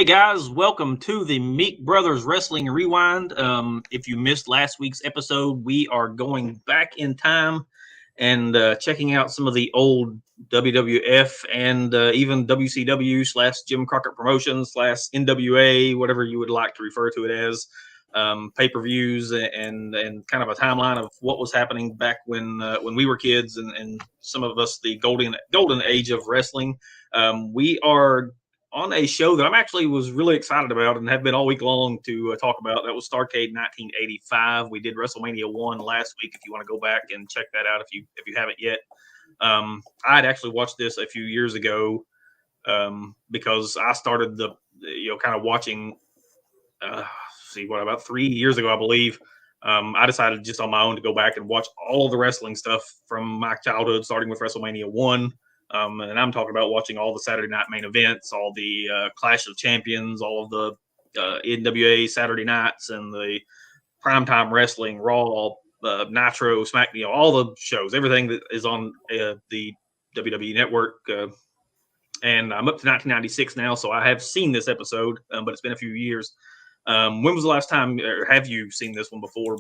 Hey guys, welcome to the Meek Brothers Wrestling Rewind. If you missed last week's episode, we are going back in time and checking out some of the old WWF and even WCW / Jim Crockett Promotions / NWA, whatever you would like to refer to it as, pay-per-views and kind of a timeline of what was happening back when we were kids and some of us the golden age of wrestling. We are on a show that I'm actually was really excited about and have been all week long to talk about. That was Starcade 1985. We did WrestleMania 1 last week. If you want to go back and check that out, if you haven't yet, I had actually watched this a few years ago because I started kind of watching. About 3 years ago, I believe. I decided just on my own to go back and watch all of the wrestling stuff from my childhood, starting with WrestleMania 1. And I'm talking about watching all the Saturday night main events, all the Clash of Champions, all of the NWA Saturday nights, and the primetime wrestling, Raw, Nitro, SmackDown, all the shows, everything that is on the WWE Network. And I'm up to 1996 now, so I have seen this episode, but it's been a few years. When was the last time, or have you seen this one before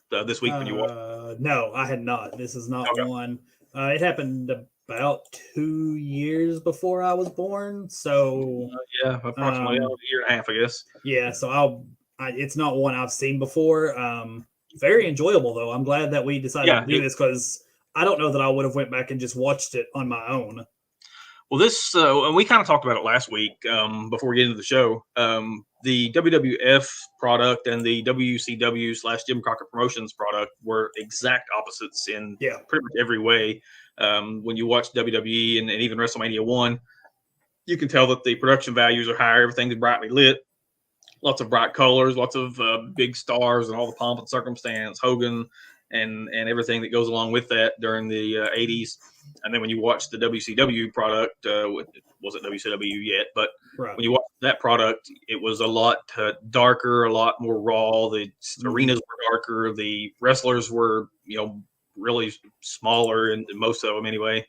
this week when you watched? No, I had not. This is not one. It happened about 2 years before I was born. So approximately a year and a half, I guess. Yeah, so it's not one I've seen before. Very enjoyable though. I'm glad that we decided to do this because I don't know that I would have went back and just watched it on my own. Well, this and we kind of talked about it last week before we get into the show. The WWF product and the WCW / Jim Crockett Promotions product were exact opposites in pretty much every way. When you watch WWE and even WrestleMania 1, you can tell that the production values are higher. Everything's brightly lit, lots of bright colors, lots of big stars, and all the pomp and circumstance, Hogan, and everything that goes along with that during the 80s. And then when you watch the WCW product, it wasn't WCW yet, but when you watch that product, it was a lot darker, a lot more raw. The arenas were darker. The wrestlers were, really smaller, and most of them anyway.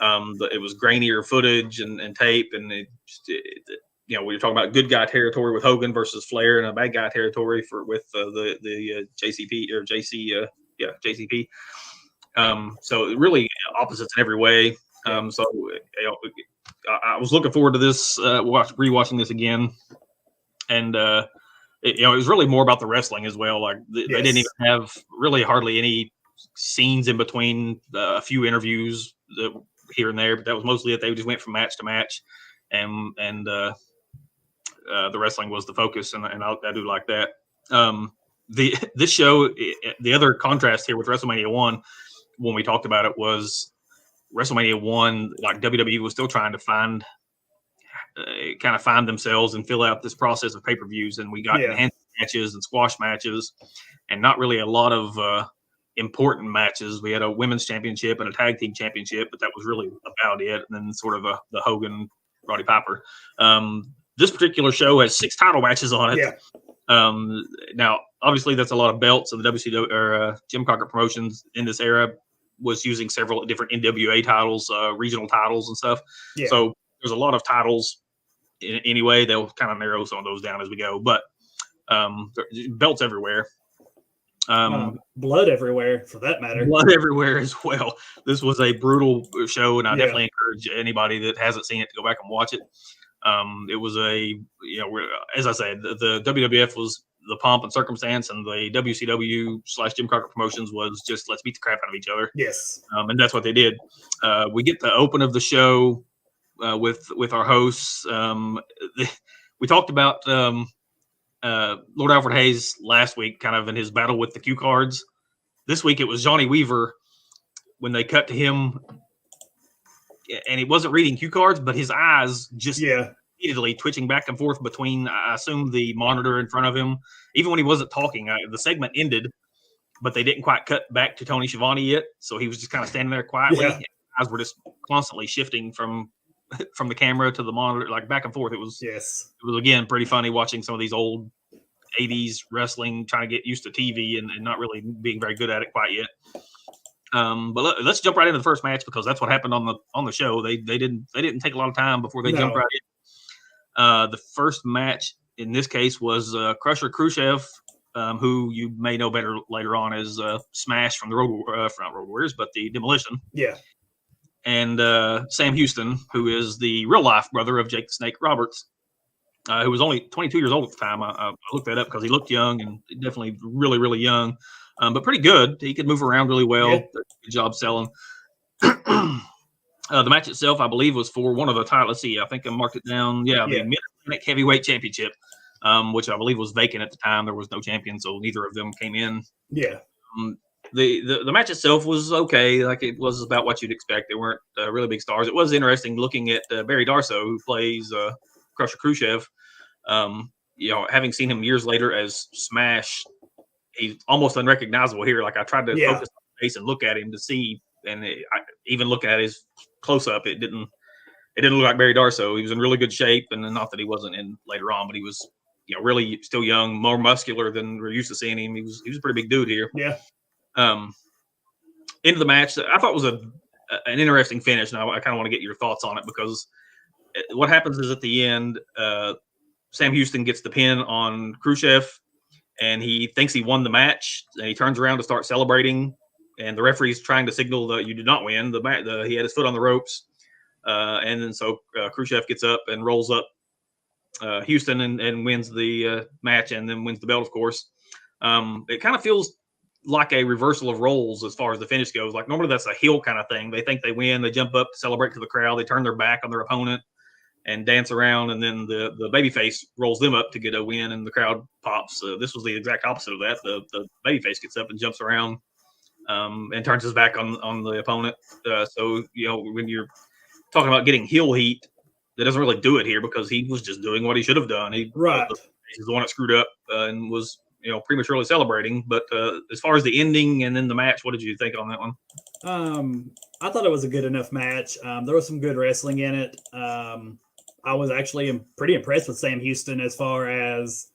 It was grainier footage and tape, and we were talking about good guy territory with Hogan versus Flair, and a bad guy territory with the JCP or JCP. So really opposites in every way. So I was looking forward to this, rewatching this again, and it was really more about the wrestling as well. Like they didn't even have really hardly any scenes in between, a few interviews here and there, but that was mostly it. They just went from match to match, and the wrestling was the focus, and I do like that. This show, the other contrast here with WrestleMania 1, when we talked about it, was WrestleMania 1, like WWE was still trying to find themselves and fill out this process of pay-per-views, and we got enhanced matches and squash matches, and not really a lot of important matches. We had a women's championship and a tag team championship, but that was really about it. And then sort of the Hogan, Roddy Piper. This particular show has 6 title matches on it. Now, obviously, that's a lot of belts. And the WCW or Jim Crockett Promotions in this era was using several different NWA titles, regional titles and stuff. So there's a lot of titles. Anyway, they'll kind of narrow some of those down as we go, but belts everywhere. Blood everywhere, for that matter. Blood everywhere as well. This was a brutal show, and I definitely encourage anybody that hasn't seen it to go back and watch it. It was as I said, the WWF was the pomp and circumstance, and the WCW / Jim Crockett Promotions was just let's beat the crap out of each other. And that's what they did. We get the open of the show with our hosts. We talked about Lord Alfred Hayes last week, kind of in his battle with the cue cards. This week it was Johnny Weaver when they cut to him, and he wasn't reading cue cards, but his eyes just repeatedly twitching back and forth between, I assume, the monitor in front of him. Even when he wasn't talking, the segment ended, but they didn't quite cut back to Tony Schiavone yet, so he was just kind of standing there quietly. And his eyes were just constantly shifting from the camera to the monitor, like back and forth. It was again pretty funny watching some of these old 80s wrestling, trying to get used to TV and not really being very good at it quite yet. But let's jump right into the first match because that's what happened on the show. They didn't take a lot of time before they jumped right in. The first match in this case was Crusher Khrushchev, who you may know better later on as Smash from the Road Warriors, but the Demolition. Yeah. And Sam Houston, who is the real life brother of Jake the Snake Roberts, who was only 22 years old at the time. I looked that up because he looked young and definitely really, really young, but pretty good. He could move around really well. Yeah. Good job selling. The match itself, I believe, was for one of the titles. Let's see, I think I marked it down. Yeah, the Mid-Atlantic Heavyweight Championship, which I believe was vacant at the time. There was no champion, so neither of them came in. Yeah. The match itself was okay. Like, it was about what you'd expect. They weren't really big stars. It was interesting looking at Barry Darsow, who plays Crusher Khrushchev. Having seen him years later as Smash, he's almost unrecognizable here. Like, I tried to focus on his face and look at him to see, and even looking at his close up, it didn't look like Barry Darsow. He was in really good shape, and not that he wasn't in later on, but he was really still young, more muscular than we're used to seeing him. He was a pretty big dude here. Yeah. Into the match, I thought was an interesting finish, and I kind of want to get your thoughts on it, because what happens is at the end, Sam Houston gets the pin on Khrushchev, and he thinks he won the match, and he turns around to start celebrating, and the referee's trying to signal that you did not win. He had his foot on the ropes, and then so Khrushchev gets up and rolls up Houston and wins the match, and then wins the belt, of course. It kind of feels like a reversal of roles as far as the finish goes. Like, normally that's a heel kind of thing. They think they win, they jump up to celebrate to the crowd, they turn their back on their opponent and dance around, and then the babyface rolls them up to get a win, and the crowd pops. This was the exact opposite of that. The babyface gets up and jumps around and turns his back on the opponent. So when you're talking about getting heel heat, that doesn't really do it here, because he was just doing what he should have done. He's the one that screwed up and was prematurely celebrating. But as far as the ending and then the match, what did you think on that one? I thought it was a good enough match. There was some good wrestling in it. I was actually pretty impressed with Sam Houston as far as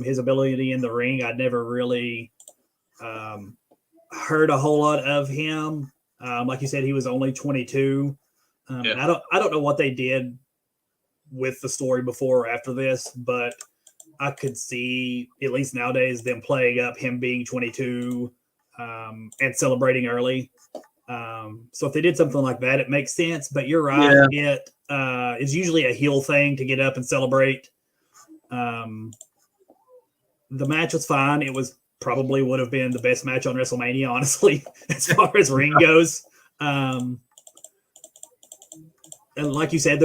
his ability in the ring. I'd never really heard a whole lot of him. Like you said, he was only 22. I don't know what they did with the story before or after this, but I could see, at least nowadays, them playing up him being 22 and celebrating early. So if they did something like that, it makes sense. But you're right. Yeah. It is usually a heel thing to get up and celebrate. The match was fine. It was probably would have been the best match on WrestleMania, honestly, as far as ring goes. And like you said,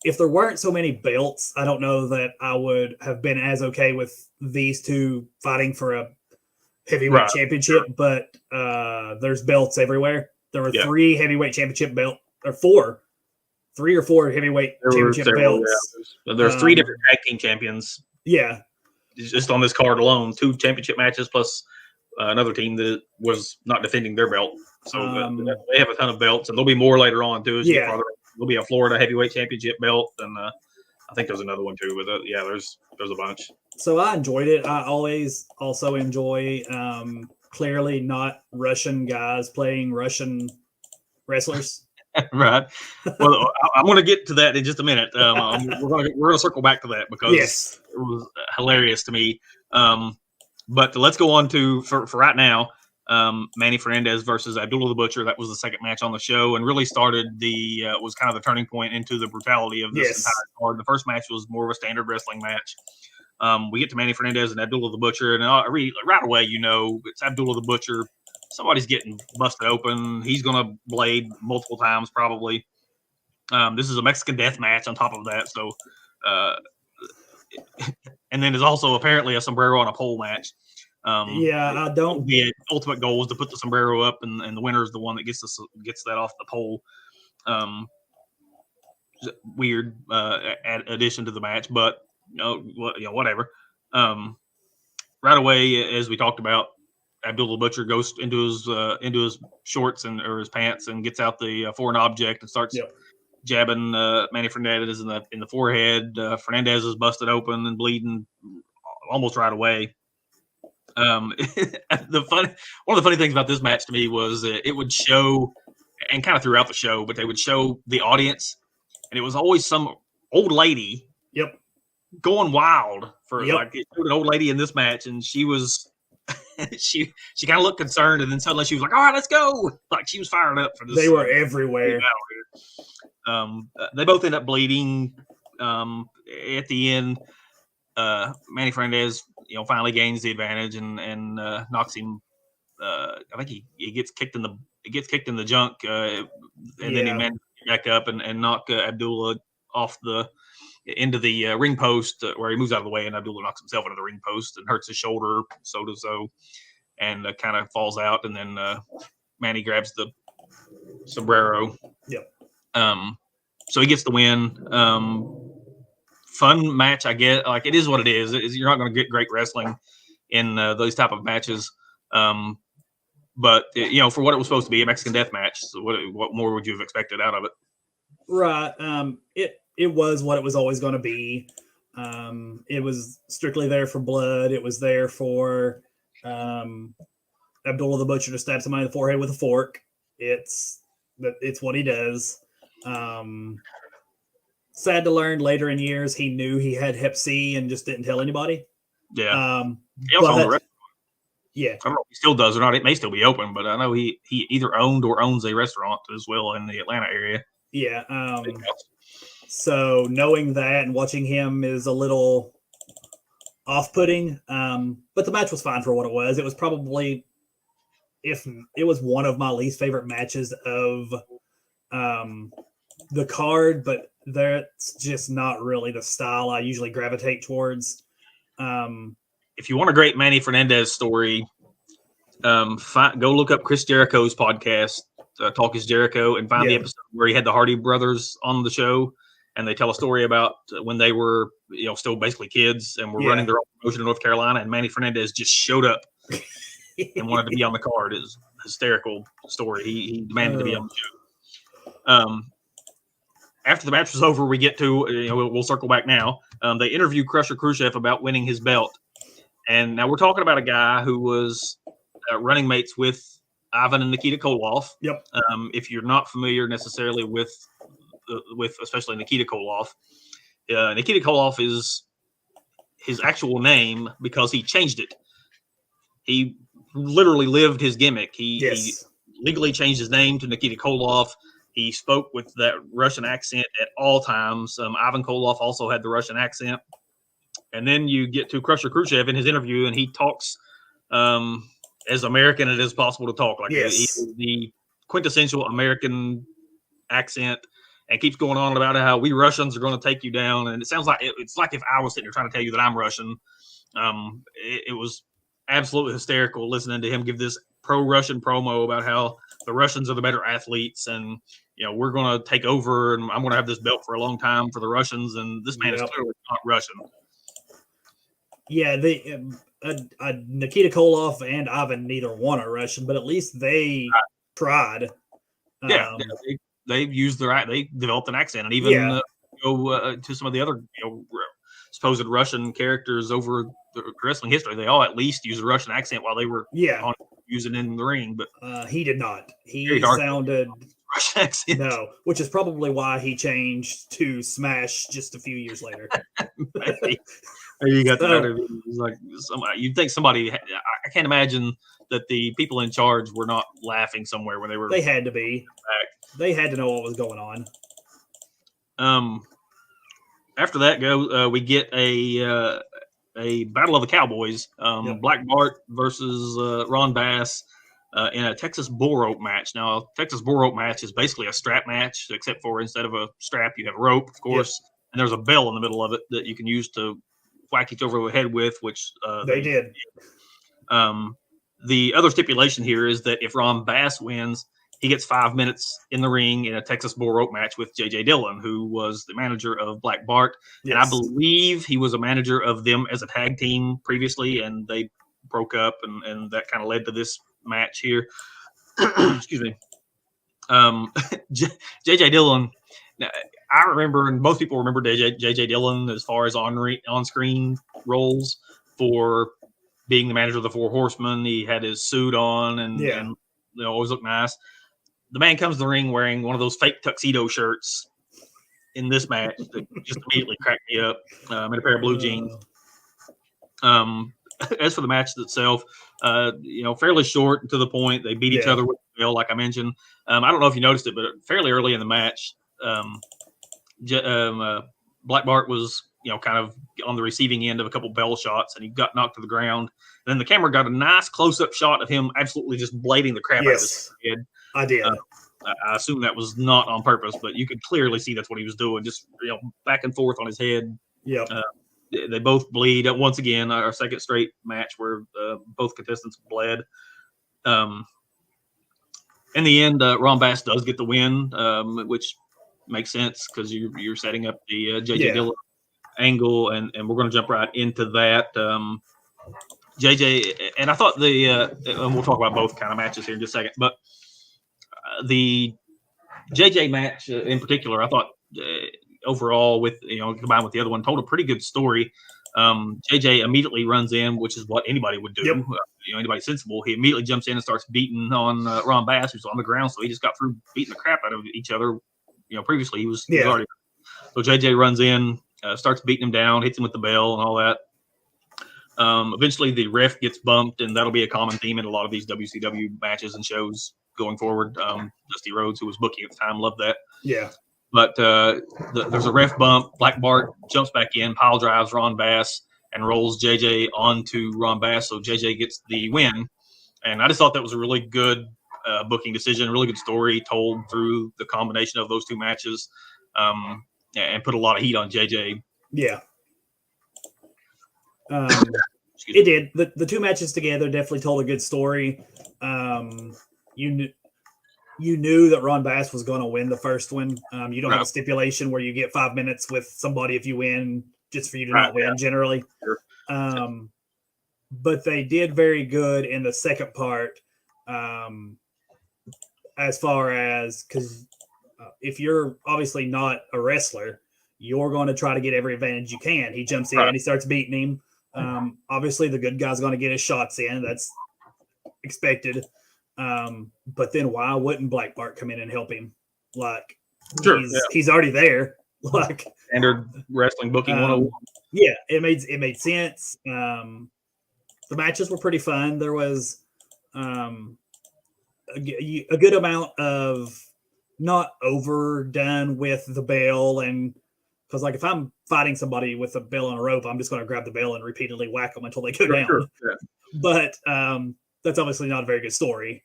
if there weren't so many belts, I don't know that I would have been as okay with these two fighting for a heavyweight championship. But there's belts everywhere. There were 3 heavyweight championship belts, or 3 or 4 heavyweight championship belts. Yeah. There's 3 different tag team champions. Yeah. Just on this card alone, 2 championship matches plus another team that was not defending their belt. So they have a ton of belts, and there'll be more later on too. There'll be a Florida heavyweight championship belt, and I think there's another one too. But there's a bunch. So I enjoyed it. I always also enjoy clearly not Russian guys playing Russian wrestlers. Right. Well, I'm going to get to that in just a minute. We're going to circle back to that, because it was hilarious to me. But let's go on to for right now. Manny Fernandez versus Abdullah the Butcher. That was the second match on the show, and really started was kind of the turning point into the brutality of this entire card. The first match was more of a standard wrestling match. We get to Manny Fernandez and Abdullah the Butcher, and right away, it's Abdullah the Butcher. Somebody's getting busted open. He's going to blade multiple times, probably. This is a Mexican death match on top of that. So, and then there's also apparently a sombrero on a pole match. I don't. The ultimate goal is to put the sombrero up, and the winner is the one that gets that off the pole. Weird addition to the match, but whatever. Right away, as we talked about, Abdullah Butcher goes into his shorts or his pants and gets out the foreign object and starts jabbing Manny Fernandez in the forehead. Fernandez is busted open and bleeding almost right away. One of the funny things about this match to me was it would show, and kind of throughout the show, but they would show the audience, and it was always some old lady Yep. Going wild for Yep. like it showed an old lady in this match, and she was she kind of looked concerned, and then suddenly she was like, "All right, let's go!" Like she was fired up for this. They were everywhere. They both end up bleeding. At the end, Manny Fernandez, finally gains the advantage and knocks him. I think he gets kicked in the junk, and then he manages to get back up and knock Abdullah off the into the ring post where he moves out of the way, and Abdullah knocks himself into the ring post and hurts his shoulder, and kind of falls out, and then Manny grabs the sombrero. Yep. So he gets the win. Fun match, I guess. Like it is what it is. You're not going to get great wrestling in those type of matches. But for what it was supposed to be, a Mexican death match. So what more would you have expected out of it? Right. It was what it was always going to be. It was strictly there for blood. It was there for Abdullah the Butcher to stab somebody in the forehead with a fork. It's what he does. Sad to learn later in years he knew he had Hep C and just didn't tell anybody. Yeah. He also owned the restaurant. Yeah. I don't know if he still does or not. It may still be open, but I know he either owned or owns a restaurant as well in the Atlanta area. Yeah. So knowing that and watching him is a little off-putting. But the match was fine for what it was. It was probably, if it was one of my least favorite matches of the card, but that's just not really the style I usually gravitate towards. If you want a great Manny Fernandez story, go look up Chris Jericho's podcast, Talk is Jericho, and find the episode where he had the Hardy brothers on the show, and they tell a story about when they were, still basically kids and were running their own promotion in North Carolina, and Manny Fernandez just showed up and wanted to be on the card. It's a hysterical story. He demanded to be on the show. After the match was over, we get to, we'll circle back now. They interview Crusher Khrushchev about winning his belt. And now we're talking about a guy who was running mates with Ivan and Nikita Koloff. Yep. If you're not familiar necessarily with especially Nikita Koloff, Nikita Koloff is his actual name because he changed it. He literally lived his gimmick. He legally changed his name to Nikita Koloff. He spoke with that Russian accent at all times. Ivan Koloff also had the Russian accent. And then you get to Crusher Khrushchev in his interview, and he talks as American as it is possible to talk. Like the quintessential American accent, and keeps going on about how we Russians are going to take you down. And it sounds like it's like if I was sitting there trying to tell you that I'm Russian. It was absolutely hysterical listening to him give this pro-Russian promo about how the Russians are the better athletes, and we're going to take over, and I'm going to have this belt for a long time for the Russians. And this man is clearly not Russian. Yeah, Nikita Koloff and Ivan neither one are Russian, but at least they tried. They used they developed an accent, and even go to some of the other supposed Russian characters over the wrestling history. They all at least use a Russian accent while they were using it in the ring. But he did not. He sounded Russian accent. No, which is probably why he changed to Smash just a few years later. You got the like somebody. You'd think somebody. I can't imagine that the people in charge were not laughing somewhere when they were. They had to be. They had to know what was going on. After that, we get a Battle of the Cowboys. Black Bart versus Ron Bass in a Texas bull rope match. Now, a Texas bull rope match is basically a strap match, except for instead of a strap, you have a rope, of course, and there's a bell in the middle of it that you can use to whack each over the head with, which they did. The other stipulation here is that if Ron Bass wins, he gets 5 minutes in the ring in a Texas bull rope match with J.J. Dillon, who was the manager of Black Bart. Yes. And I believe he was a manager of them as a tag team previously, and they broke up, and that kind of led to this match here. Excuse me. J.J. Dillon, I remember, and most people remember J.J. Dillon as far as on-screen roles for being the manager of the Four Horsemen. He had his suit on and always looked nice. The man comes to the ring wearing one of those fake tuxedo shirts in this match that just immediately cracked me up. In a pair of blue jeans. As for the match itself, fairly short and to the point. They beat each other with the bell, like I mentioned. I don't know if you noticed it, but fairly early in the match, Black Bart was, kind of on the receiving end of a couple bell shots, and he got knocked to the ground. And then the camera got a nice close-up shot of him absolutely just blading the crap out of his head. I did. I assume that was not on purpose, but you could clearly see that's what he was doing, just back and forth on his head. Yeah. They both bleed. Once again, our second straight match where both contestants bled. In the end, Ron Bass does get the win, which makes sense because you're setting up the JJ Dillon angle, and we're going to jump right into that. JJ, and I thought and we'll talk about both kind of matches here in just a second, but the JJ match in particular, I thought overall with combined with the other one, told a pretty good story. JJ immediately runs in, which is what anybody would do. Yep. Anybody sensible. He immediately jumps in and starts beating on Ron Bass, who's on the ground. So he just got through beating the crap out of each other. Previously he was already. So JJ runs in, starts beating him down, hits him with the bell and all that. Eventually the ref gets bumped, and that'll be a common theme in a lot of these WCW matches and shows going forward. Dusty Rhodes, who was booking at the time, loved that. Yeah. But there's a ref bump. Black Bart jumps back in, pile drives Ron Bass, and rolls JJ onto Ron Bass. So JJ gets the win. And I just thought that was a really good booking decision, a really good story told through the combination of those two matches, and put a lot of heat on JJ. Yeah. It did. The two matches together definitely told a good story. You knew that Ron Bass was going to win the first one. You don't have a stipulation where you get 5 minutes with somebody if you win, just for you to not win generally. Sure. But they did very good in the second part, as far as, because if you're obviously not a wrestler, you're going to try to get every advantage you can. He jumps in and he starts beating him. Obviously, the good guy's going to get his shots in. That's expected. But then why wouldn't Black Bart come in and help him? Like, he's already there. Like standard wrestling booking 101. Yeah, it made sense. The matches were pretty fun. There was a good amount of not overdone with the bell, and because like if I'm fighting somebody with a bell on a rope, I'm just going to grab the bell and repeatedly whack them until they go down. Sure. Yeah. But that's obviously not a very good story.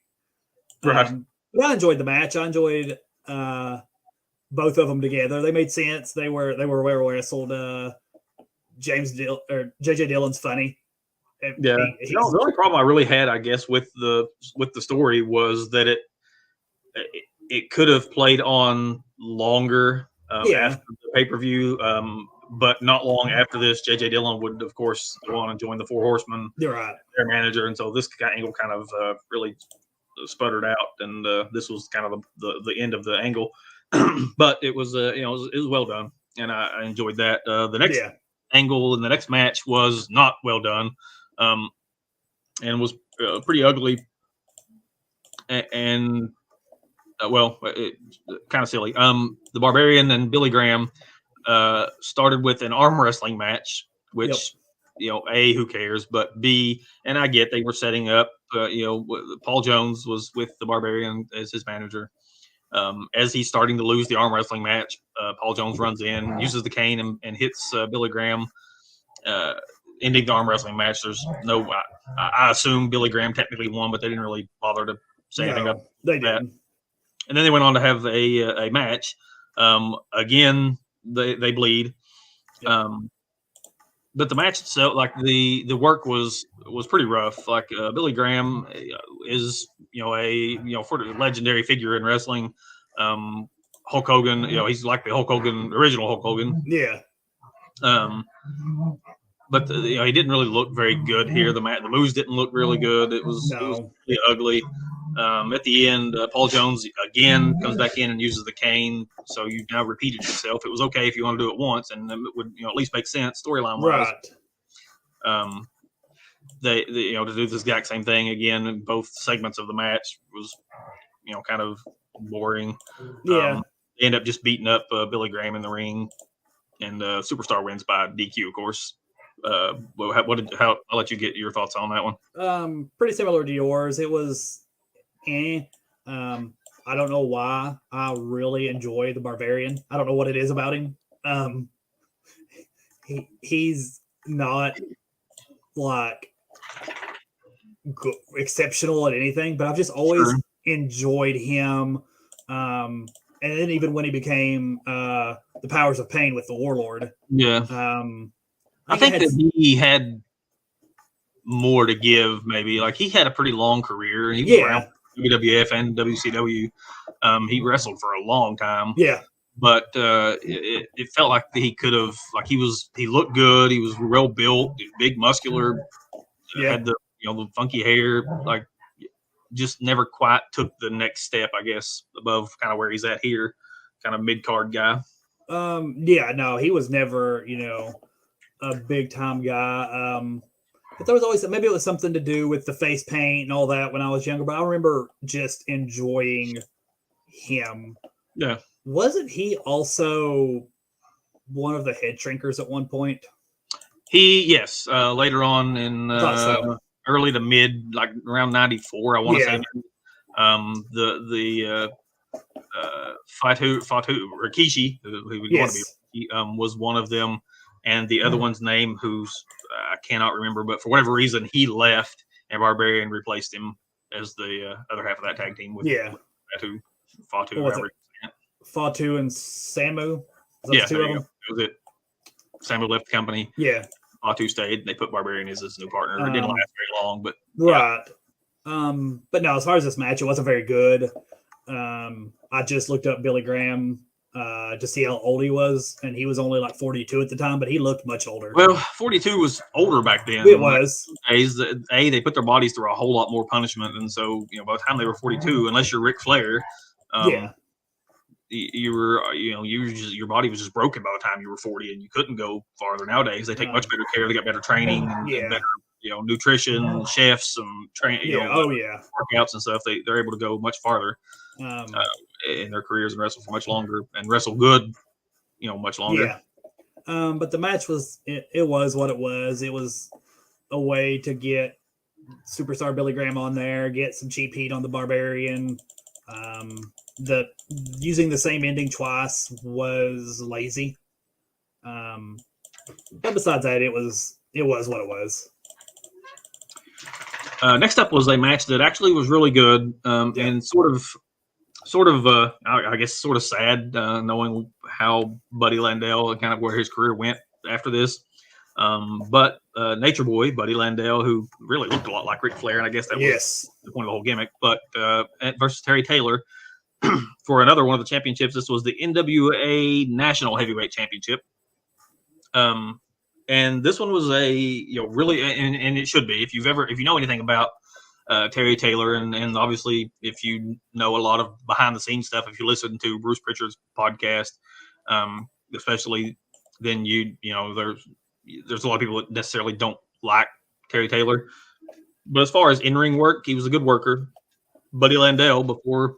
Right. But I enjoyed the match. I enjoyed both of them together. They made sense. They were well wrestled. JJ Dillon's funny. Yeah. The only problem I really had, I guess, with the story was that it could have played on longer after the pay-per-view, but not long after this, JJ Dillon would, of course, go on and join the Four Horsemen. You're right. Their manager, and so this angle kind of really sputtered out, and this was kind of the end of the angle. But it was it was well done, and I enjoyed that. The next angle in the next match was not well done, and was pretty ugly, and kind of silly. The Barbarian and Billy Graham started with an arm wrestling match, which A, who cares, but B, and I get they were setting up. Paul Jones was with the Barbarian as his manager. As he's starting to lose the arm wrestling match, Paul Jones runs in, uses the cane, and hits Billy Graham, ending the arm wrestling match. There's no, I assume Billy Graham technically won, but they didn't really bother to say anything about that. And then they went on to have a match. Again, they bleed. But the match itself, like the work was pretty rough. Like Billy Graham is a sort of legendary figure in wrestling. Hulk Hogan, he's like the original Hulk Hogan. Yeah. But he didn't really look very good here. The moves didn't look really good. It was really ugly. At the end, Paul Jones again comes back in and uses the cane. So you now repeated yourself. It was okay if you want to do it once, and it would at least make sense storyline wise. Right. They to do this exact same thing again in both segments of the match was kind of boring. Yeah. They end up just beating up Billy Graham in the ring, and Superstar wins by DQ, of course. I'll let you get your thoughts on that one. Pretty similar to yours. It was, I don't know why I really enjoy the Barbarian. I don't know what it is about him. He's not like exceptional at anything, but I've just always enjoyed him. And then even when he became the Powers of Pain with the Warlord, I think that he had more to give. Maybe like he had a pretty long career. He was around WWF and WCW. He wrestled for a long time. Yeah. But it felt like he could have, like he looked good. He was well built, big, muscular, had the the funky hair. Like, just never quite took the next step, I guess, above kind of where he's at here, kind of mid card guy. No, he was never a big time guy. But there was always, maybe it was something to do with the face paint and all that when I was younger. But I remember just enjoying him. Yeah. Wasn't he also one of the head shrinkers at one point? Yes. Later on in early to mid, like around 94, I want to say. The Fatu Rikishi, who would want to be, was one of them, and the other one's name, who's I cannot remember, but for whatever reason he left, and Barbarian replaced him as the other half of that tag team with Fatu, whatever. Fatu and Samu. Yeah, there you go. That was it. Samu left the company. Yeah. Fatu stayed. They put Barbarian as his new partner. It didn't last very long, but right. But no, as far as this match, it wasn't very good. I just looked up Billy Graham to see how old he was, and he was only like 42 at the time, but he looked much older. Well, 42 was older back then. It was. They put their bodies through a whole lot more punishment, and so by the time they were 42, unless you're Ric Flair, you were your body was just broken by the time you were 40, and you couldn't go farther. Nowadays they take much better care. They got better training, and better nutrition, chefs, and workouts and stuff. They're able to go much farther in their careers and wrestle for much longer and wrestle good, much longer. But the match was it was what it was. It was a way to get Superstar Billy Graham on there, get some cheap heat on the Barbarian. The using the same ending twice was lazy. But besides that, it was what it was. Next up was a match that actually was really good, and sort of I guess sort of sad, knowing how Buddy Landel and kind of where his career went after this. But Nature Boy, Buddy Landel, who really looked a lot like Ric Flair, and I guess that was the point of the whole gimmick, but versus Terry Taylor for another one of the championships. This was the NWA National Heavyweight Championship. And this one was a really, and it should be, if you know anything about Terry Taylor, and obviously if you know a lot of behind the scenes stuff, if you listen to Bruce Pritchard's podcast, especially, then there's a lot of people that necessarily don't like Terry Taylor. But as far as in-ring work, he was a good worker. Buddy Landel, before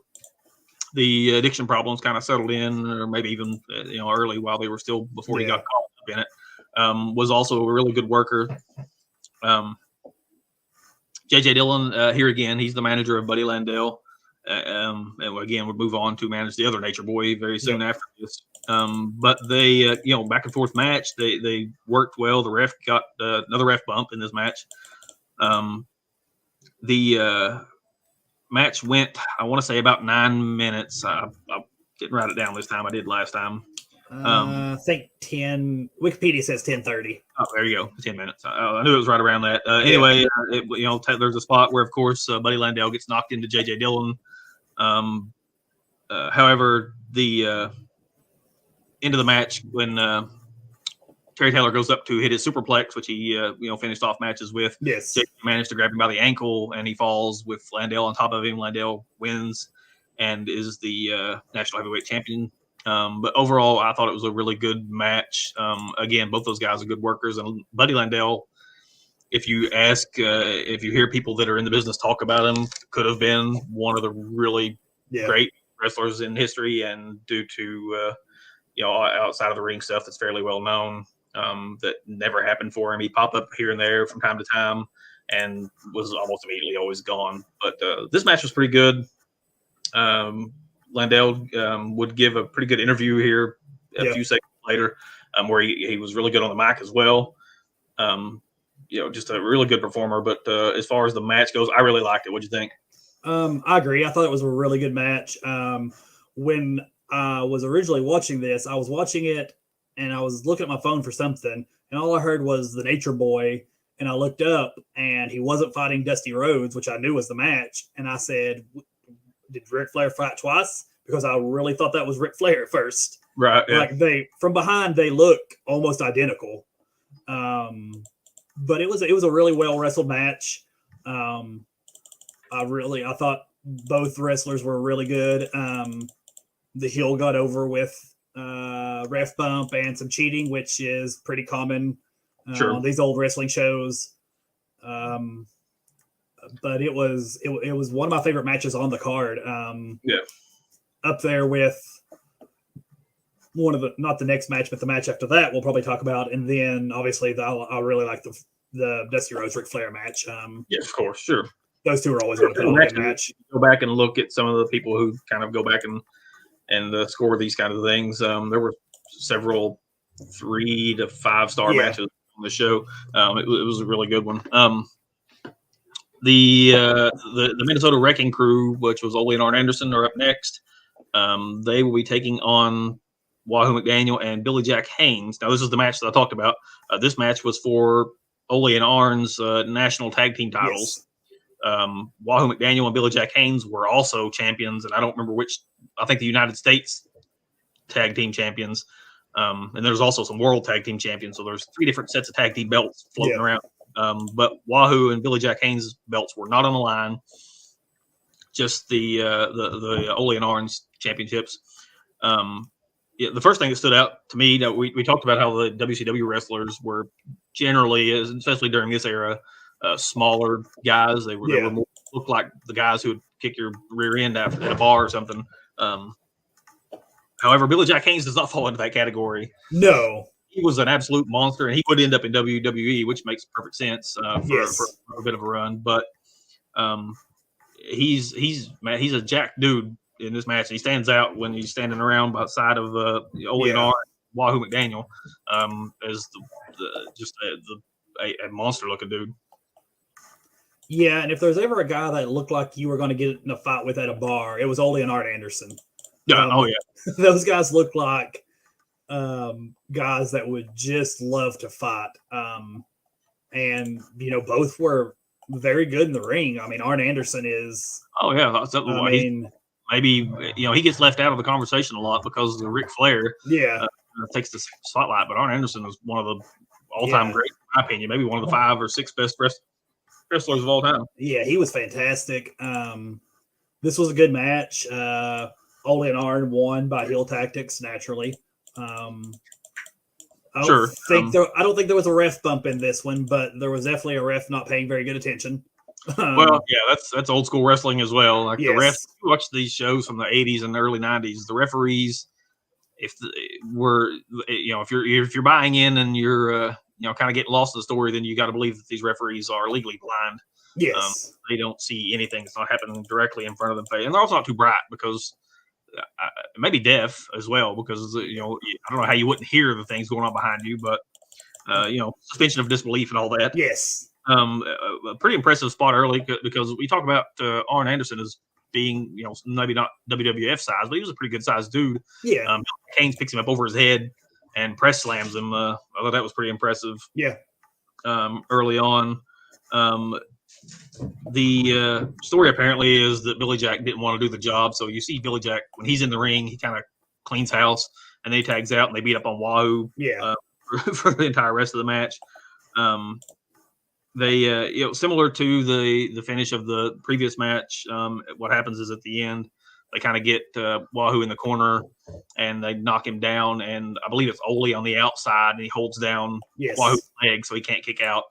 the addiction problems kind of settled in, or maybe even early while they were still before he got caught up in it, was also a really good worker. JJ Dillon, here again, he's the manager of Buddy Landel, and again would move on to manage the other Nature Boy very soon after this. But they back and forth match, they worked well. The ref got another ref bump in this match. The match went, I want to say, about 9 minutes. I didn't write it down this time. I did last time. I think 10. Wikipedia says 10:30. Oh, there you go. 10 minutes. I knew it was right around that. Anyway, there's a spot where, of course, Buddy Landel gets knocked into JJ Dillon. However, the end of the match, when Terry Taylor goes up to hit his superplex, which he finished off matches with. Yes. JJ managed to grab him by the ankle, and he falls with Landel on top of him. Landel wins and is the national heavyweight champion. But overall, I thought it was a really good match. Again, both those guys are good workers. And Buddy Landel, if you hear people that are in the business talk about him, could have been one of the really great wrestlers in history, and due to outside of the ring stuff that's fairly well known, that never happened for him. He popped up here and there from time to time and was almost immediately always gone. But this match was pretty good. Landell would give a pretty good interview here a few seconds later, where he was really good on the mic as well. Just a really good performer. But as far as the match goes, I really liked it. What'd you think? I agree. I thought it was a really good match. When I was originally watching this, I was watching it and I was looking at my phone for something, and all I heard was the Nature Boy. And I looked up and he wasn't fighting Dusty Rhodes, which I knew was the match. And I said, did Ric Flair fight twice? Because I really thought that was Ric Flair at first. Right. Yeah. Like from behind, they look almost identical. But it was a really well wrestled match. I thought both wrestlers were really good. The heel got over with ref bump and some cheating, which is pretty common on these old wrestling shows. But it was one of my favorite matches on the card. Up there with one of not the next match, but the match after that we'll probably talk about. And then obviously I really like the Dusty Rhodes Ric Flair match. Yes, of course, sure. Those two are always going to put on a match. Go back and look at some of the people who kind of go back and score these kind of things. There were several 3 to 5 star matches on the show. It was a really good one. The Minnesota Wrecking Crew, which was Ole and Arn Anderson, are up next. They will be taking on Wahoo McDaniel and Billy Jack Haynes. Now, this is the match that I talked about. This match was for Ole and Arn's national tag team titles. Wahoo McDaniel and Billy Jack Haynes were also champions, and I don't remember which. I think the United States tag team champions, and there's also some world tag team champions. So there's 3 different sets of tag team belts floating around. But Wahoo and Billy Jack Haynes belts were not on the line. Just the Ole and Arn's championships. The first thing that stood out to me, that we talked about how the WCW wrestlers were generally, especially during this era, smaller guys. They were more, looked like the guys who would kick your rear end after at a bar or something. However, Billy Jack Haynes does not fall into that category. No. He was an absolute monster, and he would end up in WWE, which makes perfect sense for a bit of a run. But he's a jacked dude in this match. He stands out when he's standing around by the side of Ole and Arn, Wahoo McDaniel, as a monster-looking dude. Yeah, and if there's ever a guy that looked like you were going to get in a fight with at a bar, it was Ole and Arn Anderson. Those guys look like guys that would just love to fight. And, both were very good in the ring. I mean, Arn Anderson is. Oh, yeah. Maybe, he gets left out of the conversation a lot because of Ric Flair. Takes the spotlight. But Arn Anderson is one of the all-time great, in my opinion. Maybe one of the 5 or 6 best wrestlers of all time. Yeah, he was fantastic. This was a good match. Ole and Arn won by heel tactics, naturally. I don't think there was a ref bump in this one, but there was definitely a ref not paying very good attention. That's old school wrestling as well. Like the refs, you watch these shows from the 80s and the early 90s, the referees, if you're buying in and you're kind of getting lost in the story, then you got to believe that these referees are legally blind. Yes, they don't see anything that's not happening directly in front of them, and they're also not too bright because maybe deaf as well, because I don't know how you wouldn't hear the things going on behind you, but suspension of disbelief and all that. Yes, a pretty impressive spot early, because we talk about Arn Anderson as being maybe not WWF size, but he was a pretty good sized dude. Haynes picks him up over his head and press slams him. I thought that was pretty impressive. Early on. The story apparently is that Billy Jack didn't want to do the job, so you see Billy Jack when he's in the ring, he kind of cleans house, and then he tags out and they beat up on Wahoo for the entire rest of the match. They similar to the finish of the previous match, what happens is at the end they kind of get Wahoo in the corner and they knock him down, and I believe it's Ole on the outside, and he holds down Wahoo's leg so he can't kick out.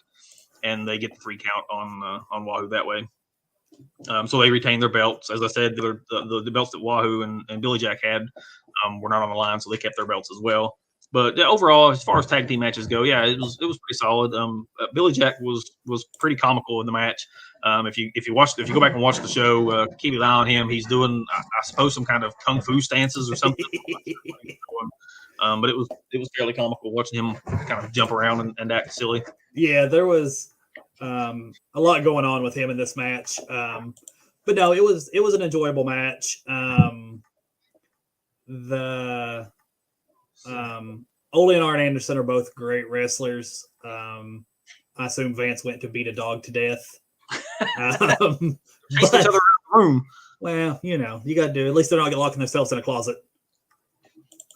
And they get the 3 count on Wahoo that way. So they retained their belts. As I said, the belts that Wahoo and Billy Jack had were not on the line, so they kept their belts as well. But overall, as far as tag team matches go, yeah, it was pretty solid. Billy Jack was pretty comical in the match. If you go back and watch the show, keep an eye on him. He's doing, I suppose, some kind of kung fu stances or something. But it was fairly comical watching him kind of jump around and act silly. Yeah, there was a lot going on with him in this match. But no, it was an enjoyable match. Ole and Arn Anderson are both great wrestlers. I assume Vance went to beat a dog to death. Chased each other around the room. Well, you got to do. At least they're not locking themselves in a closet.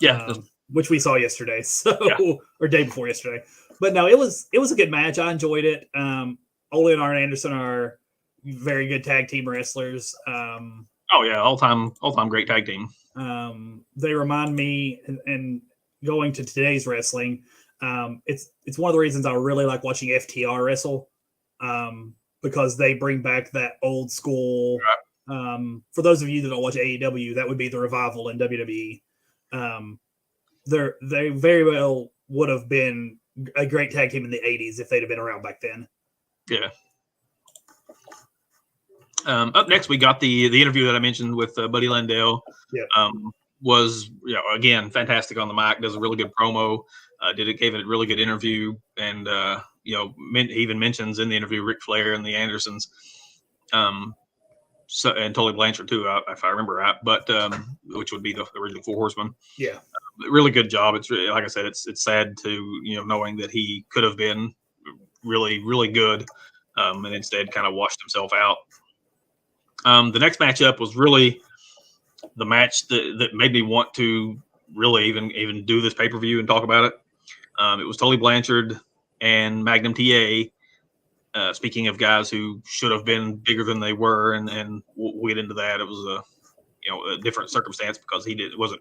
Yeah, which we saw yesterday, or day before yesterday. But no, it was a good match. I enjoyed it. Ole and Arn Anderson are very good tag team wrestlers. Oh yeah, all time great tag team. They remind me, and going to today's wrestling, it's one of the reasons I really like watching FTR wrestle, because they bring back that old school. Right. For those of you that don't watch AEW, that would be the Revival in WWE. They very well would have been a great tag team in the 80s if they'd have been around back then. Yeah. Up next, we got the interview that I mentioned with Buddy Landell. Yeah. Was again fantastic on the mic. Does a really good promo. Gave it a really good interview, and he even mentions in the interview Ric Flair and the Andersons, and Tully Blanchard too, if I remember right. But which would be the original Four Horsemen. Yeah. Really good job. It's really, like I said, it's sad to knowing that he could have been really, really good, and instead kind of washed himself out. The next matchup was really the match that made me want to really even do this pay-per-view and talk about it. It was Tully Blanchard and Magnum TA. Speaking of guys who should have been bigger than they were, and we'll get into that. It was a different circumstance because it wasn't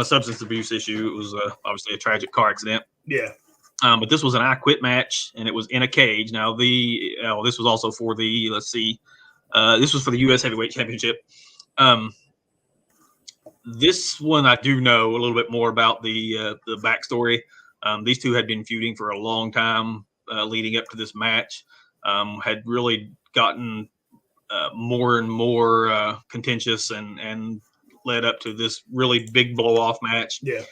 a substance abuse issue. It was obviously a tragic car accident. Yeah. But this was an I Quit match, and it was in a cage. Now this was also for the this was for the U.S. Heavyweight Championship. This one I do know a little bit more about the backstory. These two had been feuding for a long time leading up to this match. Had really gotten more and more contentious and led up to this really big blow off match. Yeah.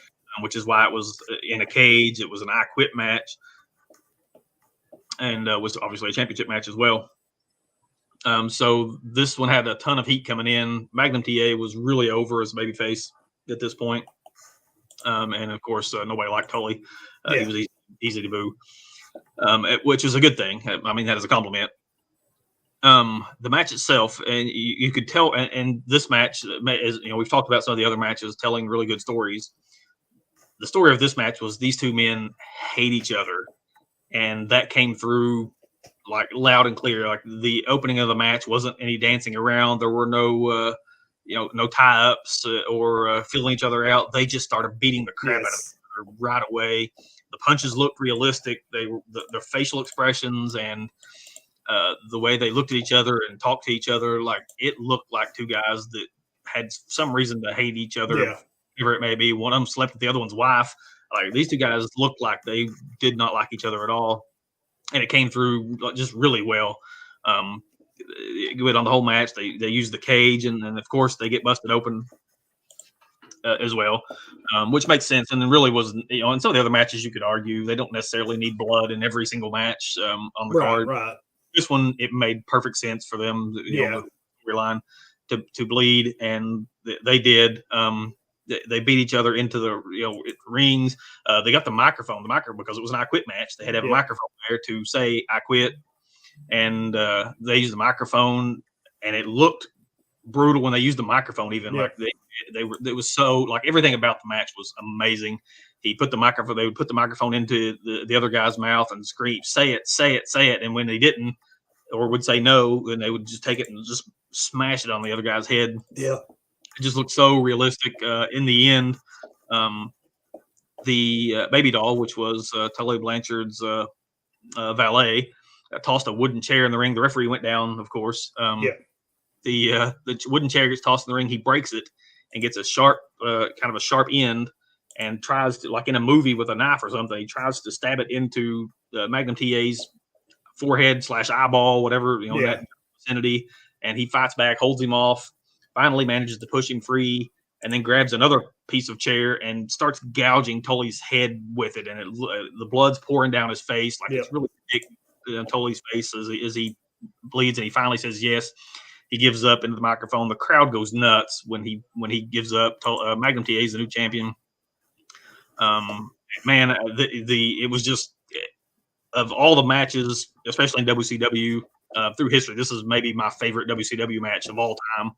Which is why it was in a cage. It was an I Quit match, and was obviously a championship match as well. So this one had a ton of heat coming in. Magnum TA was really over as a babyface at this point. And of course, nobody liked Tully. He was easy to boo, which is a good thing. I mean, that is a compliment. The match itself, and you could tell, and this match is, we've talked about some of the other matches telling really good stories. The story of this match was these two men hate each other, and that came through like loud and clear. Like the opening of the match wasn't any dancing around. There were no, no tie-ups or feeling each other out. They just started beating the crap out of each other right away. The punches looked realistic. Their facial expressions and the way they looked at each other and talked to each other, like it looked like two guys that had some reason to hate each other. Yeah. Whatever it may be. One of them slept with the other one's wife. Like these two guys looked like they did not like each other at all. And it came through just really well. It went on the whole match. They used the cage, and of course they get busted open as well, which makes sense. And then really was, in some of the other matches you could argue they don't necessarily need blood in every single match on the card. Right. This one, it made perfect sense for them, the storyline to bleed, and they did. They beat each other into the rings. They got the microphone because it was an I Quit match. They had to have a microphone there to say I quit, and they used the microphone, and it looked brutal when they used the microphone. Even like it was so like everything about the match was amazing. They would put the microphone into the other guy's mouth and scream, "Say it, say it, say it!" And when they didn't or would say no, then they would just take it and just smash it on the other guy's head. Yeah. It just looked so realistic. In the end, the baby doll, which was Tully Blanchard's valet, tossed a wooden chair in the ring. The referee went down, of course. The wooden chair gets tossed in the ring. He breaks it and gets a sharp, kind of a sharp end, and tries to, like in a movie with a knife or something, he tries to stab it into Magnum TA's forehead / eyeball, whatever, that vicinity. And he fights back, holds him off, finally manages to push him free, and then grabs another piece of chair and starts gouging Tully's head with it. And the blood's pouring down his face. Like it's really thick on Tully's face as he bleeds. And he finally says yes. He gives up into the microphone. The crowd goes nuts when he gives up. Magnum TA is the new champion. Man, it was just, of all the matches, especially in WCW through history, this is maybe my favorite WCW match of all time.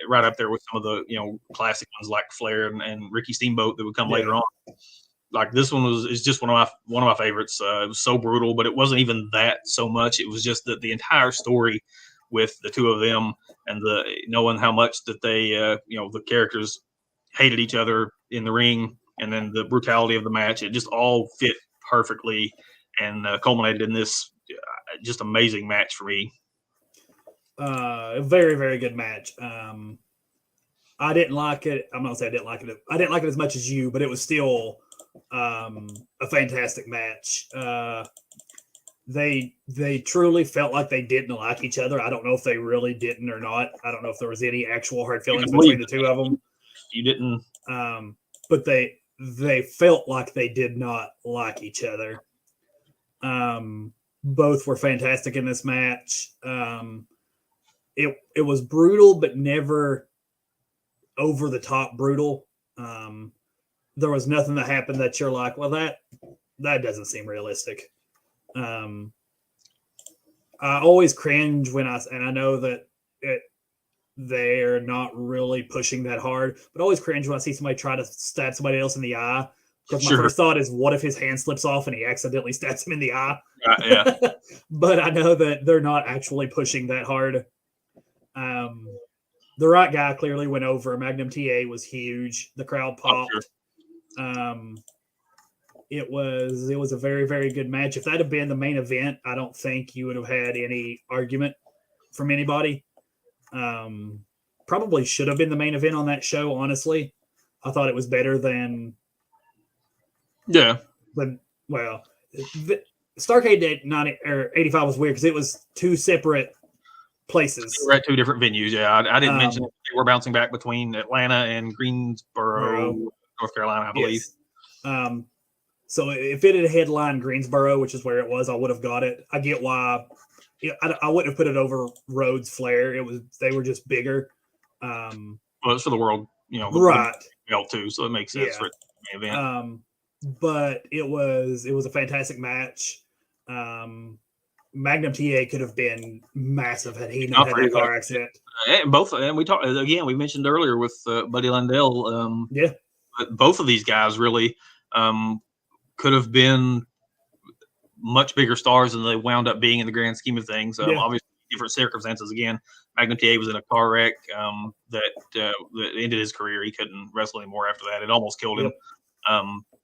Right up there with some of the classic ones like Flair and Ricky Steamboat that would come later on. Like this one is just one of my favorites. It was so brutal, but it wasn't even that so much. It was just the entire story with the two of them and the knowing how much that they the characters hated each other in the ring, and then the brutality of the match. It just all fit perfectly and culminated in this just amazing match for me. A very, very good match. I didn't like it. I'm not saying I didn't like it. I didn't like it as much as you, but it was still a fantastic match. They truly felt like they didn't like each other. I don't know if they really didn't or not. I don't know if there was any actual hard feelings between the two of them. You didn't. But they felt like they did not like each other. Both were fantastic in this match. It was brutal, but never over the top brutal. There was nothing that happened that you're like, well, that doesn't seem realistic. I always cringe when I know that they're not really pushing that hard, but I always cringe when I see somebody try to stab somebody else in the eye. Because my first thought is, what if his hand slips off and he accidentally stabs him in the eye? Yeah. But I know that they're not actually pushing that hard. The right guy clearly went over. Magnum TA was huge. The crowd popped. It was a very, very good match. If that had been the main event, I don't think you would have had any argument from anybody. Probably should have been the main event on that show, honestly. I thought it was better than... Yeah. But, well, Starcade 90 or 85 was weird because it was two separate places. They were at two different venues, yeah. I didn't mention they were bouncing back between Atlanta and Greensboro, North Carolina, I believe. Yes. So if it had headlined Greensboro, which is where it was, I would have got it. I get why. I wouldn't have put it over Rhodes Flair. They were just bigger. Well, it's for the world, right? Belt too, so it makes sense for the event. But it was a fantastic match. Magnum TA could have been massive had he not had that car accident. And we talked again. We mentioned earlier with Buddy Landell. Both of these guys really could have been much bigger stars than they wound up being in the grand scheme of things. Obviously, different circumstances. Again, Magnum TA was in a car wreck that ended his career. He couldn't wrestle anymore after that. It almost killed him.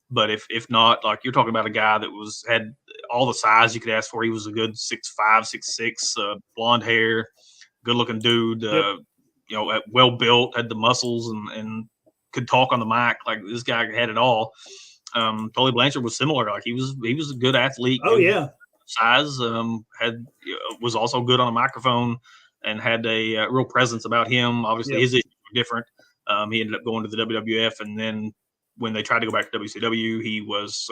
But if not, like you're talking about a guy that had all the size you could ask for. He was a good 6'5", 6'6", blonde hair, good looking dude. Well built, had the muscles and could talk on the mic. Like this guy had it all. Tully Blanchard was similar. Like he was a good athlete. Oh yeah, size. Was also good on a microphone and had a real presence about him. Obviously, his issues were different. He ended up going to the WWF, and then when they tried to go back to WCW, he was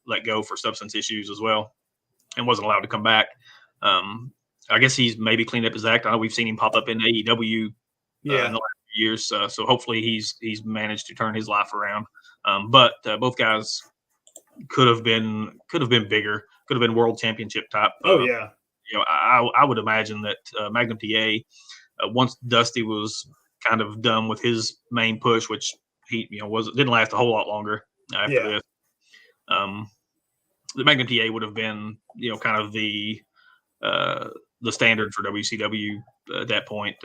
let go for substance issues as well, and wasn't allowed to come back. I guess he's maybe cleaned up his act. I know we've seen him pop up in AEW in the last few years, so hopefully he's managed to turn his life around. But both guys could have been bigger, could have been world championship type. I would imagine that Magnum TA, once Dusty was kind of done with his main push, which he didn't last a whole lot longer after this. The Magnum TA would have been kind of the standard for WCW at that point.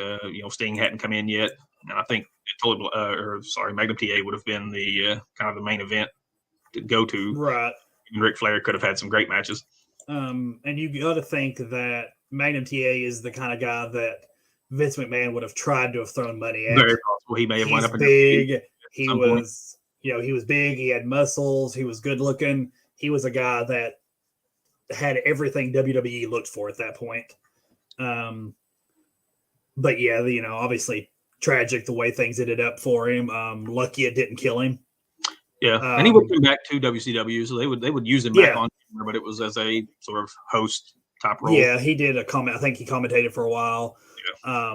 Sting hadn't come in yet, and I think Magnum TA would have been the kind of the main event to go to. Right. And Ric Flair could have had some great matches. And you got to think that Magnum TA is the kind of guy that Vince McMahon would have tried to have thrown money at. Very possible he may have wound He's up in big. He some point. was, he was big. He had muscles. He was good looking. He was a guy that had everything WWE looked for at that point. But yeah, obviously tragic the way things ended up for him. Lucky it didn't kill him. Yeah, and he would come back to WCW, so they would use him back on, but it was as a sort of host type role. Yeah, he did a comment. I think he commentated for a while. Yeah.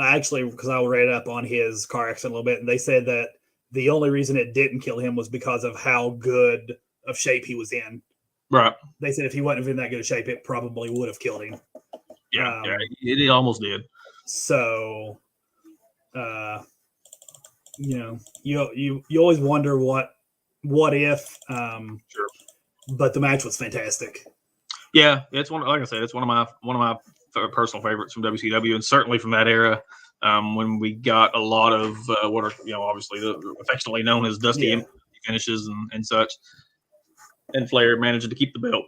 Actually, because I read up on his car accident a little bit, and they said that the only reason it didn't kill him was because of how good of shape he was in. Right. They said if he wasn't in that good of shape, it probably would have killed him. Yeah, it almost did. So, you always wonder what if. Sure. But the match was fantastic. Yeah, it's like I said, it's one of my personal favorites from WCW, and certainly from that era, when we got a lot of what are obviously affectionately known as Dusty finishes and such, and Flair managing to keep the belt.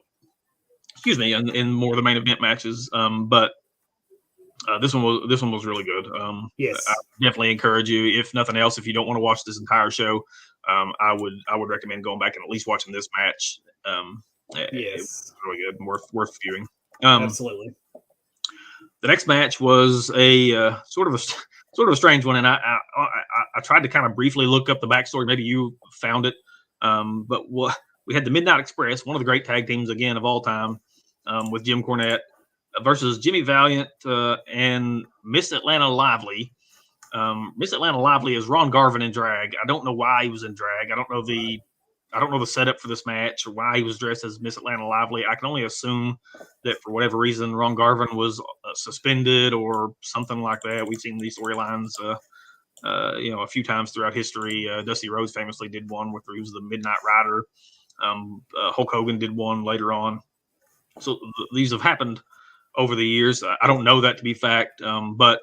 Excuse me, in more of the main event matches, but. This one was really good. Yes, I definitely encourage you. If nothing else, if you don't want to watch this entire show, I would recommend going back and at least watching this match. Yes, it was really good and worth viewing. Absolutely. The next match was a sort of a strange one, and I tried to kind of briefly look up the backstory. Maybe you found it, but we had the Midnight Express, one of the great tag teams again of all time, with Jim Cornette versus Jimmy Valiant and Miss Atlanta Lively. Miss Atlanta Lively is Ron Garvin in drag. I don't know why he was in drag. I don't know the setup for this match or why he was dressed as Miss Atlanta Lively. I can only assume that for whatever reason Ron Garvin was suspended or something like that. We've seen these storylines a few times throughout history. Dusty Rhodes famously did one where he was the Midnight Rider. Hulk Hogan did one later on. So these have happened over the years. I don't know that to be fact, but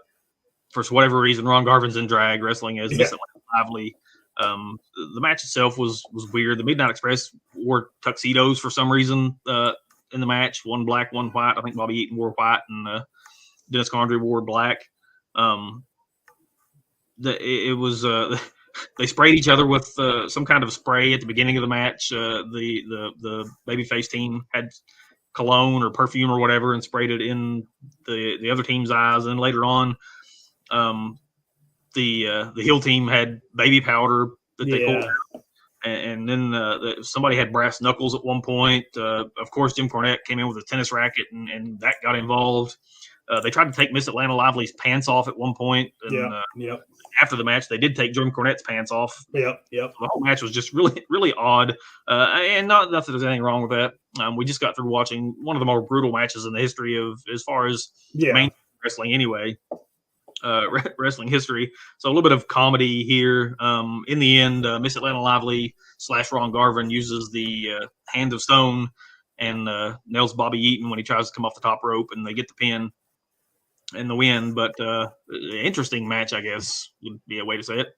for whatever reason, Ron Garvin's in drag wrestling as Miss Atlanta Lively. The match itself was weird. The Midnight Express wore tuxedos for some reason in the match. One black, one white. I think Bobby Eaton wore white, and Dennis Condrey wore black. It was they sprayed each other with some kind of spray at the beginning of the match. The babyface team had cologne or perfume or whatever and sprayed it in the other team's eyes. And later on, the heel team had baby powder that they pulled out. And then somebody had brass knuckles at one point. Of course, Jim Cornette came in with a tennis racket and that got involved. They tried to take Miss Atlanta Lively's pants off at one point. And, after the match, they did take Jim Cornette's pants off. Yep. The whole match was just really, really odd. And not that there's anything wrong with that. We just got through watching one of the more brutal matches in the history of, as far as main wrestling anyway, wrestling history. So a little bit of comedy here. In the end, Miss Atlanta Lively / Ron Garvin uses the Hand of Stone and nails Bobby Eaton when he tries to come off the top rope, and they get the pin and the win. But interesting match, I guess, would be a way to say it.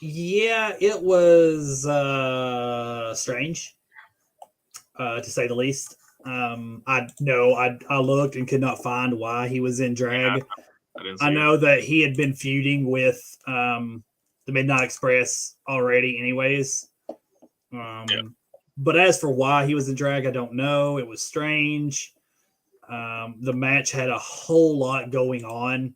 Yeah, it was strange, to say the least. I looked and could not find why he was in drag. I know that he had been feuding with the Midnight Express already anyways. But as for why he was in drag, I don't know. It was strange. The match had a whole lot going on.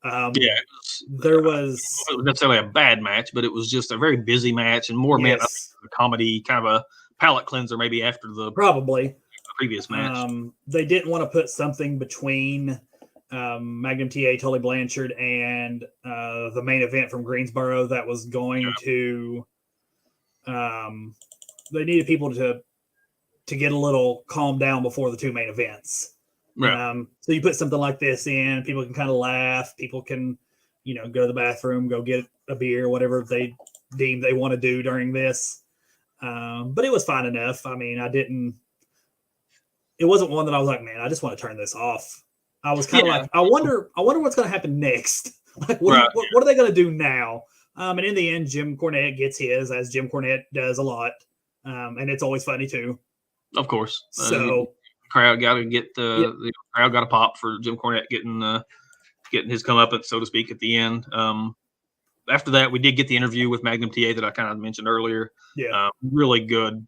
It wasn't necessarily a bad match, but it was just a very busy match and more meant a comedy, kind of a palate cleanser maybe after the previous match. They didn't want to put something between Magnum TA, Tully Blanchard, and the main event from Greensboro that was going to they needed people to get a little calmed down before the two main events. Right. So you put something like this in, people can kind of laugh, people can, go to the bathroom, go get a beer, whatever they deem they want to do during this. But it was fine enough. I mean, it wasn't one that I was like, man, I just want to turn this off. I was kind of like, I wonder what's going to happen next. Like, what are they going to do now? And in the end, Jim Cornette gets his, as Jim Cornette does a lot. And it's always funny too. Of course. So crowd got to get the crowd got a pop for Jim Cornette getting his comeuppance, so to speak, at the end. After that, we did get the interview with Magnum TA that I kind of mentioned earlier. Yeah, really good,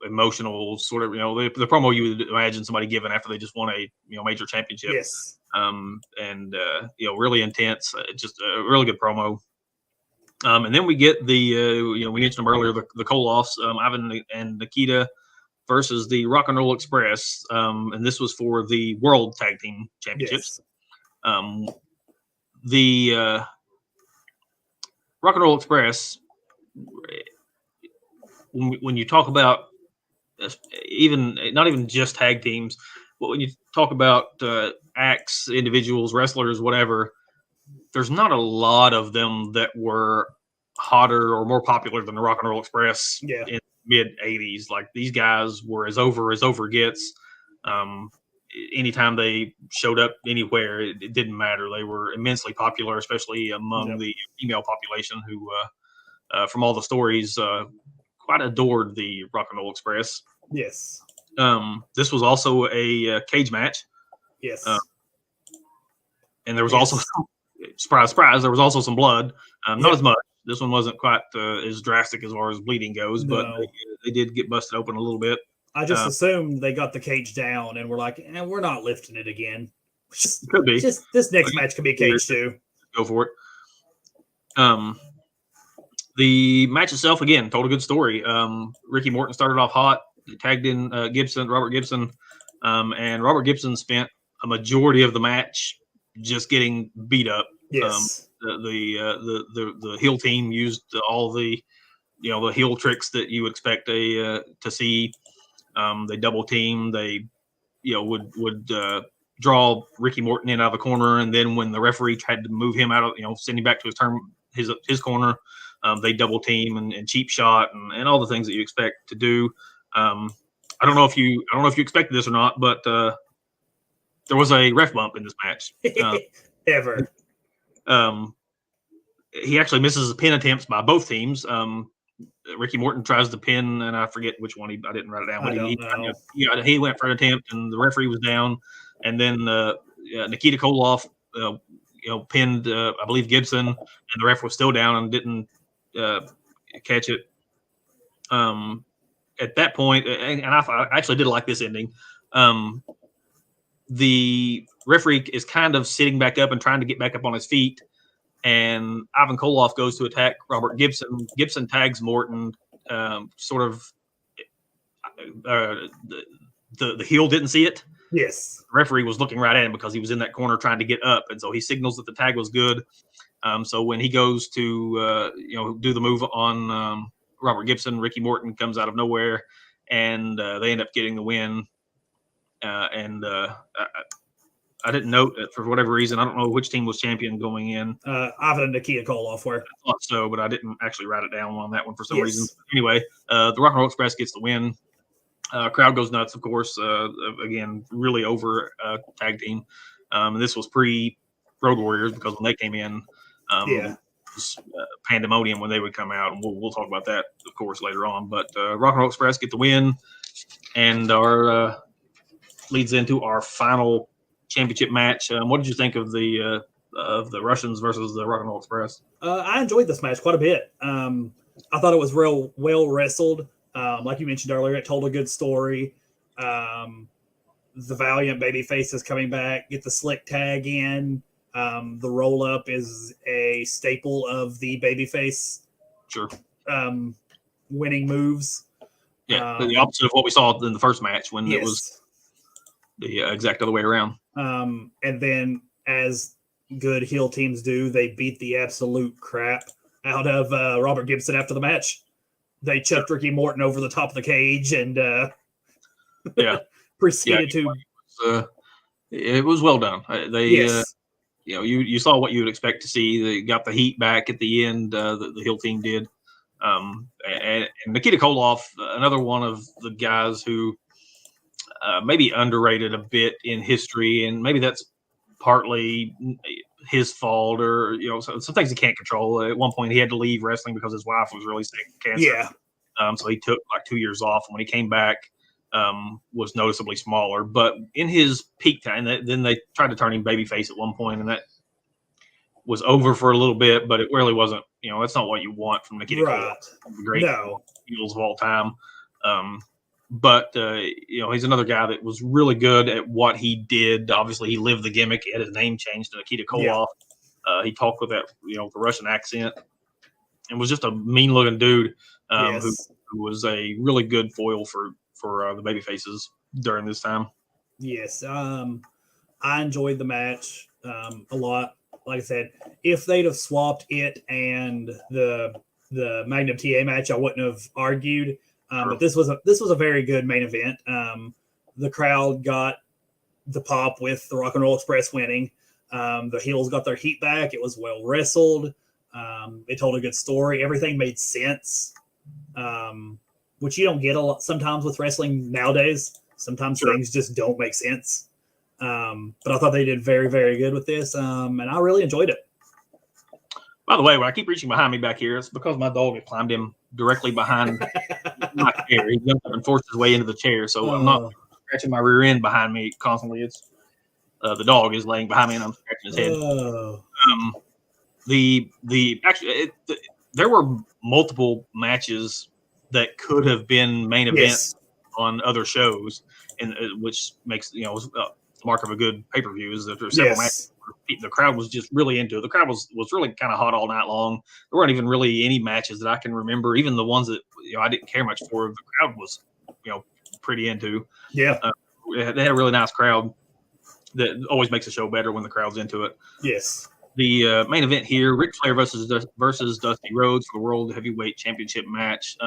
emotional sort of, the promo you would imagine somebody giving after they just won a major championship. yes, Really intense. Just a really good promo. And then we get we mentioned them earlier, the Koloffs, Ivan and Nikita versus the Rock and Roll Express, and this was for the World Tag Team Championships. yes. The Rock and Roll Express, when you talk about not even just tag teams, but when you talk about acts, individuals, wrestlers, whatever, there's not a lot of them that were hotter or more popular than the Rock and Roll Express in the mid 80s. Like, these guys were as over gets. Anytime they showed up anywhere, it didn't matter. They were immensely popular, especially among the female population who, from all the stories, quite adored the Rock and Roll Express. Yes. This was also a cage match. Yes. And there was also, surprise, there was also some blood. Not as much. This one wasn't quite as drastic as far as bleeding goes, but they did get busted open a little bit. I just assumed they got the cage down and were like, we're not lifting it again. Could be. Just this next match could be a cage too. Go for it. The match itself, again, told a good story. Ricky Morton started off hot, tagged in Robert Gibson, and Robert Gibson spent a majority of the match just getting beat up. Yes. The heel team used all the the heel tricks that you would expect to see. They double team. They would draw Ricky Morton in out of the corner, and then when the referee tried to move him out of send him back to his corner, they double team and cheap shot and all the things that you expect to do. I don't know if you expected this or not, but there was a ref bump in this match. Ever. He actually misses pin attempts by both teams. Ricky Morton tries to pin, and I forget which one. I didn't write it down. But he went for an attempt, and the referee was down. And then Nikita Koloff, pinned, I believe, Gibson, and the ref was still down and didn't catch it. At that point, and I actually did like this ending. The referee is kind of sitting back up and trying to get back up on his feet. And Ivan Koloff goes to attack Robert Gibson. Gibson tags Morton. Sort of the heel didn't see it. Yes. The referee was looking right at him because he was in that corner trying to get up, and so he signals that the tag was good. So when he goes to do the move on Robert Gibson, Ricky Morton comes out of nowhere, and they end up getting the win. I didn't note it for whatever reason. I don't know which team was champion going in. Ivan and Nikita Koloff were. I thought so, but I didn't actually write it down on that one for some reason. Anyway, the Rock and Roll Express gets the win. Crowd goes nuts, of course. Again, really over tag team. And this was pre-Road Warriors because when they came in, it was pandemonium when they would come out. And we'll talk about that, of course, later on. But Rock and Roll Express get the win, and our leads into our final championship match. What did you think of the Russians versus the Rock and Roll Express? I enjoyed this match quite a bit. I thought it was real well wrestled. Like you mentioned earlier, it told a good story. The Valiant babyface is coming back. Get the slick tag in. The roll up is a staple of the babyface. Sure. Winning moves. Yeah, the opposite of what we saw in the first match when it was the exact other way around. And then, as good heel teams do, they beat the absolute crap out of Robert Gibson after the match. They chucked Ricky Morton over the top of the cage and proceeded to. It was well done. You saw what you would expect to see. They got the heat back at the end. The heel team did. And Nikita Koloff, another one of the guys who maybe underrated a bit in history, and maybe that's partly his fault, or some things he can't control. At one point, he had to leave wrestling because his wife was really sick with cancer. So he took like 2 years off. And when he came back, was noticeably smaller. But in his peak time, then they tried to turn him babyface at one point, and that was over for a little bit, but it really wasn't. That's not what you want from Nikita Koloff, the great heels of all time. But he's another guy that was really good at what he did. Obviously, he lived the gimmick. He had his name changed to Nikita Koloff. He talked with that, the Russian accent, and was just a mean-looking dude who was a really good foil for the baby faces during this time. Yes, I enjoyed the match a lot. Like I said, if they'd have swapped it and the Magnum TA match, I wouldn't have argued. But this was a very good main event. The crowd got the pop with the Rock and Roll Express winning. The heels got their heat back. It was well wrestled. It told a good story. Everything made sense, which you don't get a lot sometimes with wrestling nowadays. Sometimes things just don't make sense. But I thought they did very, very good with this, and I really enjoyed it. By the way, when I keep reaching behind me back here, it's because my dog had climbed him directly behind my chair. He jumped up and forced his way into the chair, so I'm not scratching my rear end behind me constantly. It's the dog is laying behind me, and I'm scratching his head. There were multiple matches that could have been main events on other shows, and which makes the mark of a good pay-per-view is that there's several matches. The crowd was just really into it. The crowd was really kind of hot all night long. There weren't even really any matches that I can remember, even the ones that I didn't care much for. The crowd was pretty into. Yeah, they had a really nice crowd. That always makes a show better when the crowd's into it. Yes. The main event here: Ric Flair versus Dusty Rhodes for the World Heavyweight Championship match.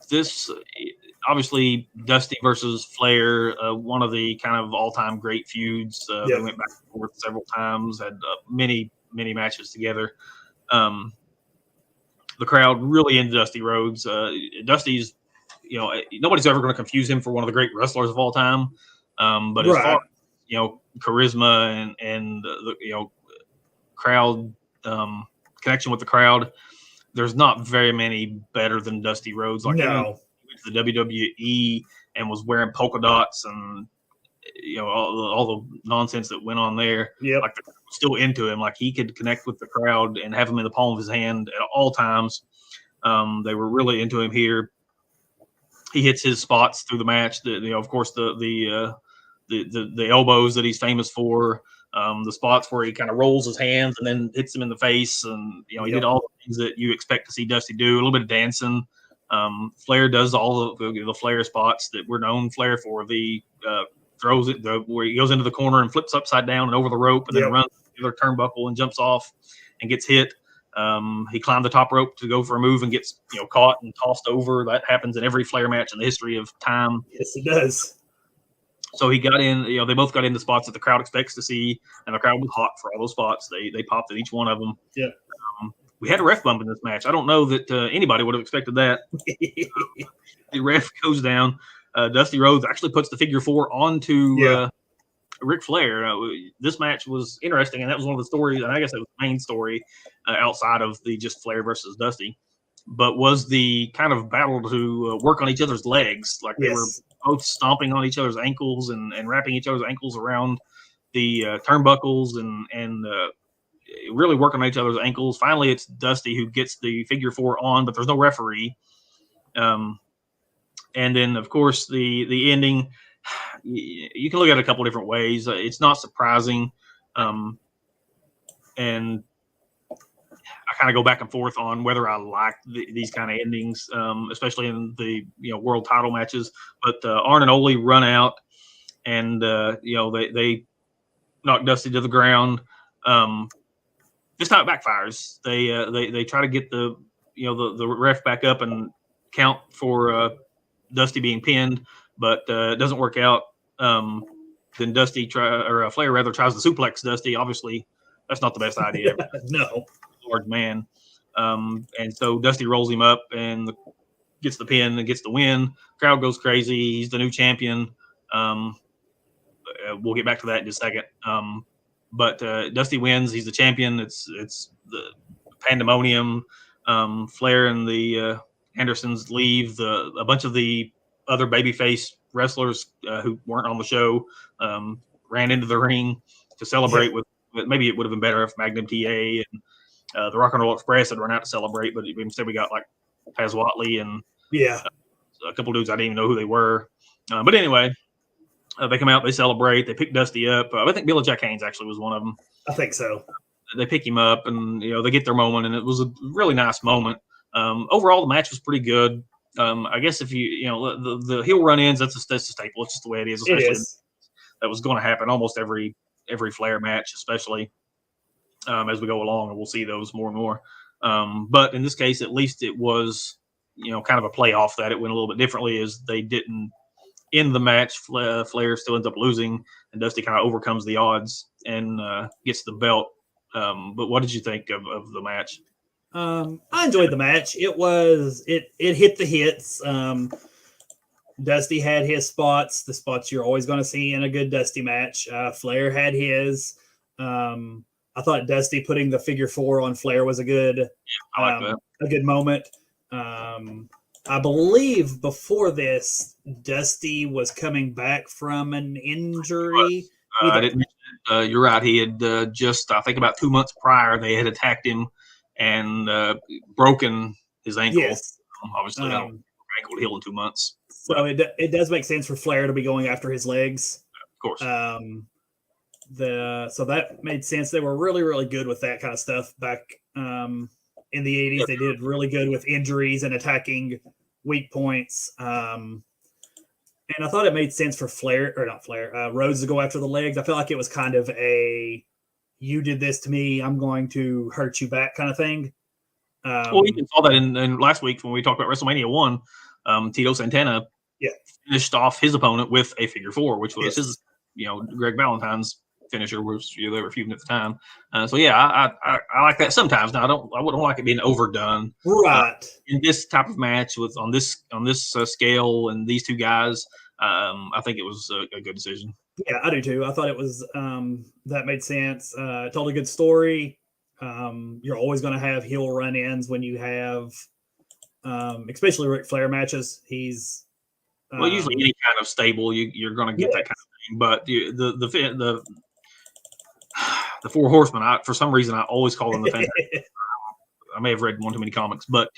This obviously Dusty versus Flair, one of the kind of all-time great feuds. They went back and forth several times, had many matches together. The crowd really into Dusty Rhodes. Dusty's, nobody's ever going to confuse him for one of the great wrestlers of all time. But as far as charisma and the crowd connection with the crowd, there's not very many better than Dusty Rhodes. Like he went to the WWE and was wearing polka dots and all the nonsense that went on there. Yeah, like still into him. Like he could connect with the crowd and have him in the palm of his hand at all times. They were really into him here. He hits his spots through the match. Of course, the elbows that he's famous for. The spots where he kind of rolls his hands and then hits him in the face, and he did all the things that you expect to see Dusty do. A little bit of dancing. Flair does all the Flair spots that we're known Flair for. The throws it where he goes into the corner and flips upside down and over the rope, and then runs the other turnbuckle and jumps off and gets hit. He climbed the top rope to go for a move and gets caught and tossed over. That happens in every Flair match in the history of time. Yes, it does. So he got in, they both got in the spots that the crowd expects to see, and the crowd was hot for all those spots. They popped at each one of them. Yeah. We had a ref bump in this match. I don't know that anybody would have expected that. The ref goes down. Dusty Rhodes actually puts the figure 4 onto Ric Flair. This match was interesting, and that was one of the stories, and I guess that was the main story outside of the just Flair versus Dusty, but was the kind of battle to work on each other's legs. Like they were both stomping on each other's ankles and wrapping each other's ankles around the turnbuckles and really working on each other's ankles. Finally, it's Dusty who gets the figure 4 on, but there's no referee. And then, of course, the ending, you can look at it a couple different ways. It's not surprising. And I kind of go back and forth on whether I like these kind of endings, especially in the world title matches. But Arn and Ole run out, and they knock Dusty to the ground. This time it backfires. They try to get the ref back up and count for Dusty being pinned, but it doesn't work out. Then Flair rather tries to suplex Dusty. Obviously, that's not the best idea. No. Large man. And so Dusty rolls him up and gets the pin and gets the win. Crowd goes crazy. He's the new champion. We'll get back to that in just a second. But Dusty wins. He's the champion. It's the pandemonium. Flair and the Andersons leave. A bunch of the other babyface wrestlers who weren't on the show ran into the ring to celebrate with. Maybe it would have been better if Magnum TA and the Rock and Roll Express had run out to celebrate, but instead we got like Taz Watley and a couple dudes I didn't even know who they were. But anyway, they come out, they celebrate, they pick Dusty up. I think Billy Jack Haynes actually was one of them. I think so. They pick him up, and they get their moment, and it was a really nice moment. Overall, the match was pretty good. I guess if the heel run-ins, that's a staple. It's just the way it is. Especially that was going to happen almost every Flair match, especially as we go along, and we'll see those more and more. But in this case, at least it was kind of a playoff that it went a little bit differently, as they didn't end the match. Flair still ends up losing, and Dusty kind of overcomes the odds and gets the belt. But what did you think of the match? I enjoyed the match. It hit the hits. Dusty had his spots, the spots you're always going to see in a good Dusty match. Flair had his. I thought Dusty putting the figure 4 on Flair was a good moment. I believe before this, Dusty was coming back from an injury. I didn't mention it. You're right. He had just, I think about 2 months prior, they had attacked him and broken his ankle. Yes. Obviously, ankle to heal in 2 months. So it does make sense for Flair to be going after his legs. Of course. So that made sense. They were really, really good with that kind of stuff back in the 80s. Yeah. They did really good with injuries and attacking weak points. And I thought it made sense for Rhodes to go after the legs. I felt like it was kind of a, you did this to me, I'm going to hurt you back kind of thing. Well, you saw that in last week when we talked about WrestleMania 1. Tito Santana finished off his opponent with a figure 4, which was his, Greg Valentine's finisher, which they were feuding at the time. So yeah, I like that sometimes. Now I wouldn't like it being overdone. Right. In this type of match on this scale and these two guys, I think it was a good decision. Yeah, I do too. I thought it was that made sense. Told a good story. You're always going to have heel run-ins when you have, especially Ric Flair matches. He's usually any kind of stable, you're going to get that kind of thing. But the Four Horsemen, for some reason, I always call them the Fantastic. I may have read one too many comics, but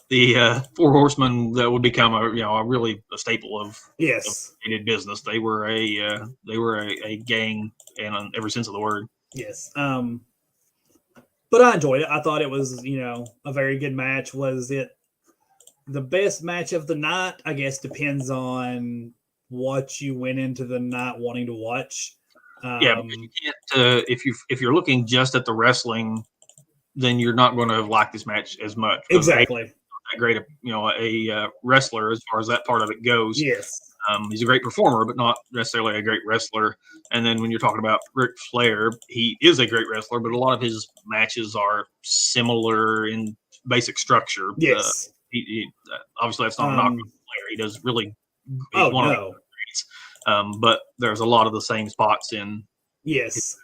the Four Horsemen, that would become a really a staple of business. They were a gang in every sense of the word. Yes. But I enjoyed it. I thought it was, a very good match. Was it the best match of the night? I guess depends on what you went into the night wanting to watch. Because you can't. If you're looking just at the wrestling, then you're not going to like this match as much. Exactly. That great, a wrestler as far as that part of it goes. Yes. He's a great performer, but not necessarily a great wrestler. And then when you're talking about Ric Flair, he is a great wrestler, but a lot of his matches are similar in basic structure. Yes. He obviously that's not a knock on Flair. He does really. But there's a lot of the same spots in. Yes.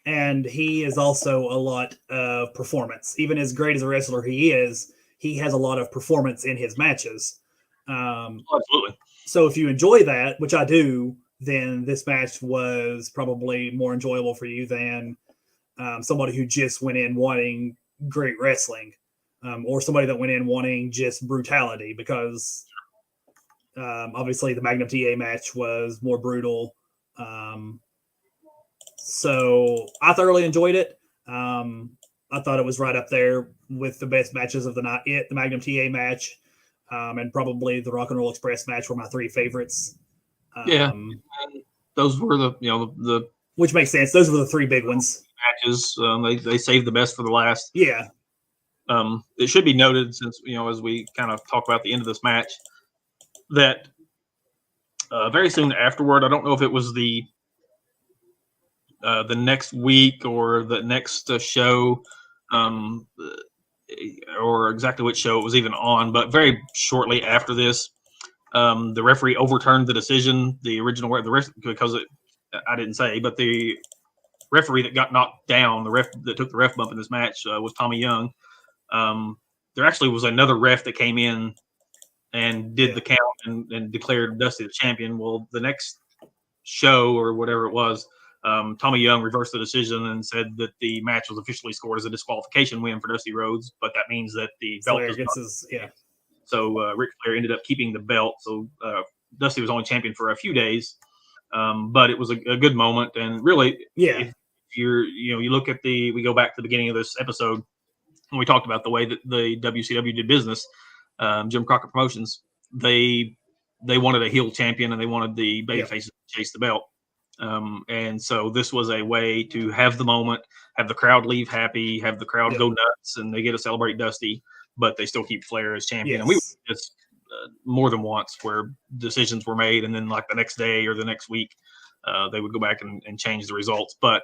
And he is also a lot of performance. Even as great as a wrestler he is, he has a lot of performance in his matches. Absolutely. So if you enjoy that, which I do, then this match was probably more enjoyable for you than somebody who just went in wanting great wrestling, or somebody that went in wanting just brutality, because obviously the Magnum TA match was more brutal. So I thoroughly enjoyed it. I thought it was right up there with the best matches of the night. The Magnum TA match, and probably the Rock and Roll Express match were my three favorites. And those were the which makes sense. Those were the three big ones. Matches. They saved the best for the last. Yeah. It should be noted, since as we kind of talk about the end of this match, that very soon afterward, I don't know if it was the next week or the next show, or exactly which show it was even on, but very shortly after this, the referee overturned the decision. The original because I didn't say, but the referee that got knocked down, the ref that took the ref bump in this match, was Tommy Young. There actually was another ref that came in and did the count and declared Dusty the champion. Well, the next show or whatever it was, Tommy Young reversed the decision and said that the match was officially scored as a disqualification win for Dusty Rhodes, but that means that the belt Flair gets his, So Ric Flair ended up keeping the belt. So Dusty was only champion for a few days, but it was a good moment. And really, if you look at we go back to the beginning of this episode when we talked about the way that the WCW did business, Jim Crockett Promotions, they wanted a heel champion and they wanted the babyface to chase the belt. And so this was a way to have the moment, have the crowd leave happy, have the crowd go nuts, and they get to celebrate Dusty, but they still keep Flair as champion. Yes. And we just more than once where decisions were made, and then like the next day or the next week, they would go back and change the results. But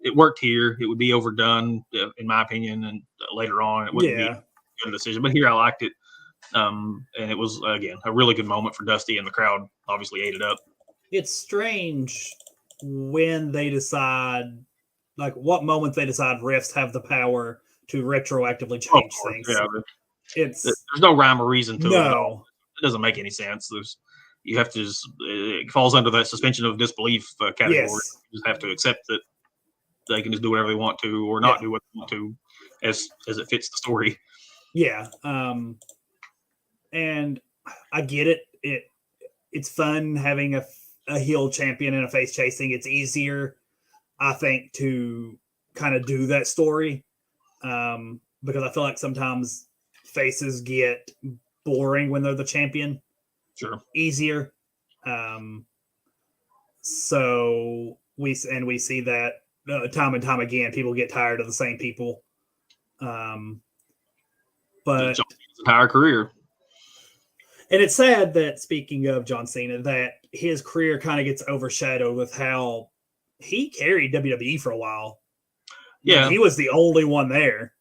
it worked here. It would be overdone, in my opinion, and later on it wouldn't be a good decision. But here I liked it. And it was, again, a really good moment for Dusty, and the crowd obviously ate it up. It's strange when they decide, like what moments they decide refs have the power to retroactively change things. Yeah, there's no rhyme or reason to it at No. all. It doesn't make any sense. You have to just, it falls under that suspension of disbelief category. Yes. You just have to accept that they can just do whatever they want to or not do what they want to as it fits the story. Yeah. And I get it. It's fun having a heel champion and a face chasing. It's easier, I think, to kind of do that story because I feel like sometimes faces get boring when they're the champion. Sure. Easier. So we see that time and time again. People get tired of the same people. But John Cena's entire career. And it's sad that, speaking of John Cena, that his career kind of gets overshadowed with how he carried WWE for a while. Yeah. He was the only one there.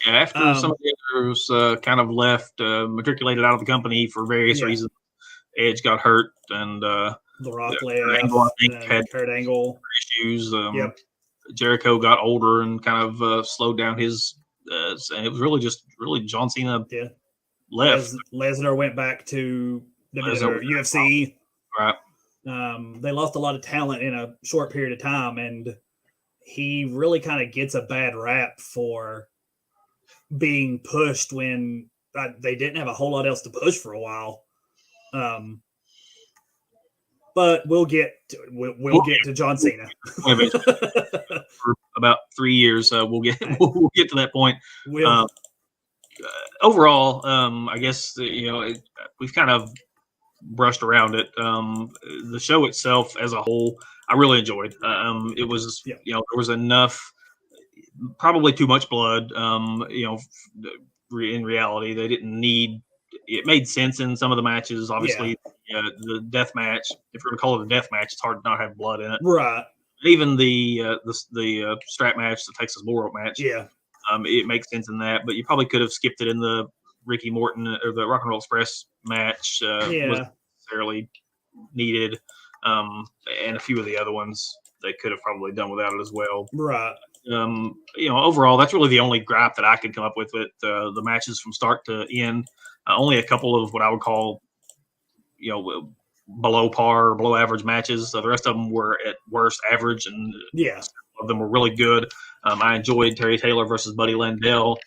After some of the others kind of left, matriculated out of the company for various reasons, Edge got hurt, and The Rock had Kurt Angle issues. Jericho got older and kind of slowed down his. And it was really John Cena left. Lesnar went back to UFC. Right. They lost a lot of talent in a short period of time, and he really kind of gets a bad rap for being pushed when they didn't have a whole lot else to push for a while. But we'll get to John Cena. For about 3 years, we'll get to that point. Overall, I guess we've kind of brushed around it. The show itself, as a whole, I really enjoyed. It was there was enough, probably too much blood. In reality, they didn't need. It made sense in some of the matches. Obviously, the death match. If we're going to call it a death match, it's hard to not have blood in it. Right. Even the strap match, the Texas Bull Rope match. Yeah. It makes sense in that, but you probably could have skipped it in the Ricky Morton or the Rock and Roll Express match. Wasn't necessarily needed, and a few of the other ones they could have probably done without it as well. Right. Overall, that's really the only gripe that I could come up with the matches from start to end. Only a couple of what I would call, below par or below average matches. The rest of them were at worst average, and some of them were really good. I enjoyed Terry Taylor versus Buddy Landell.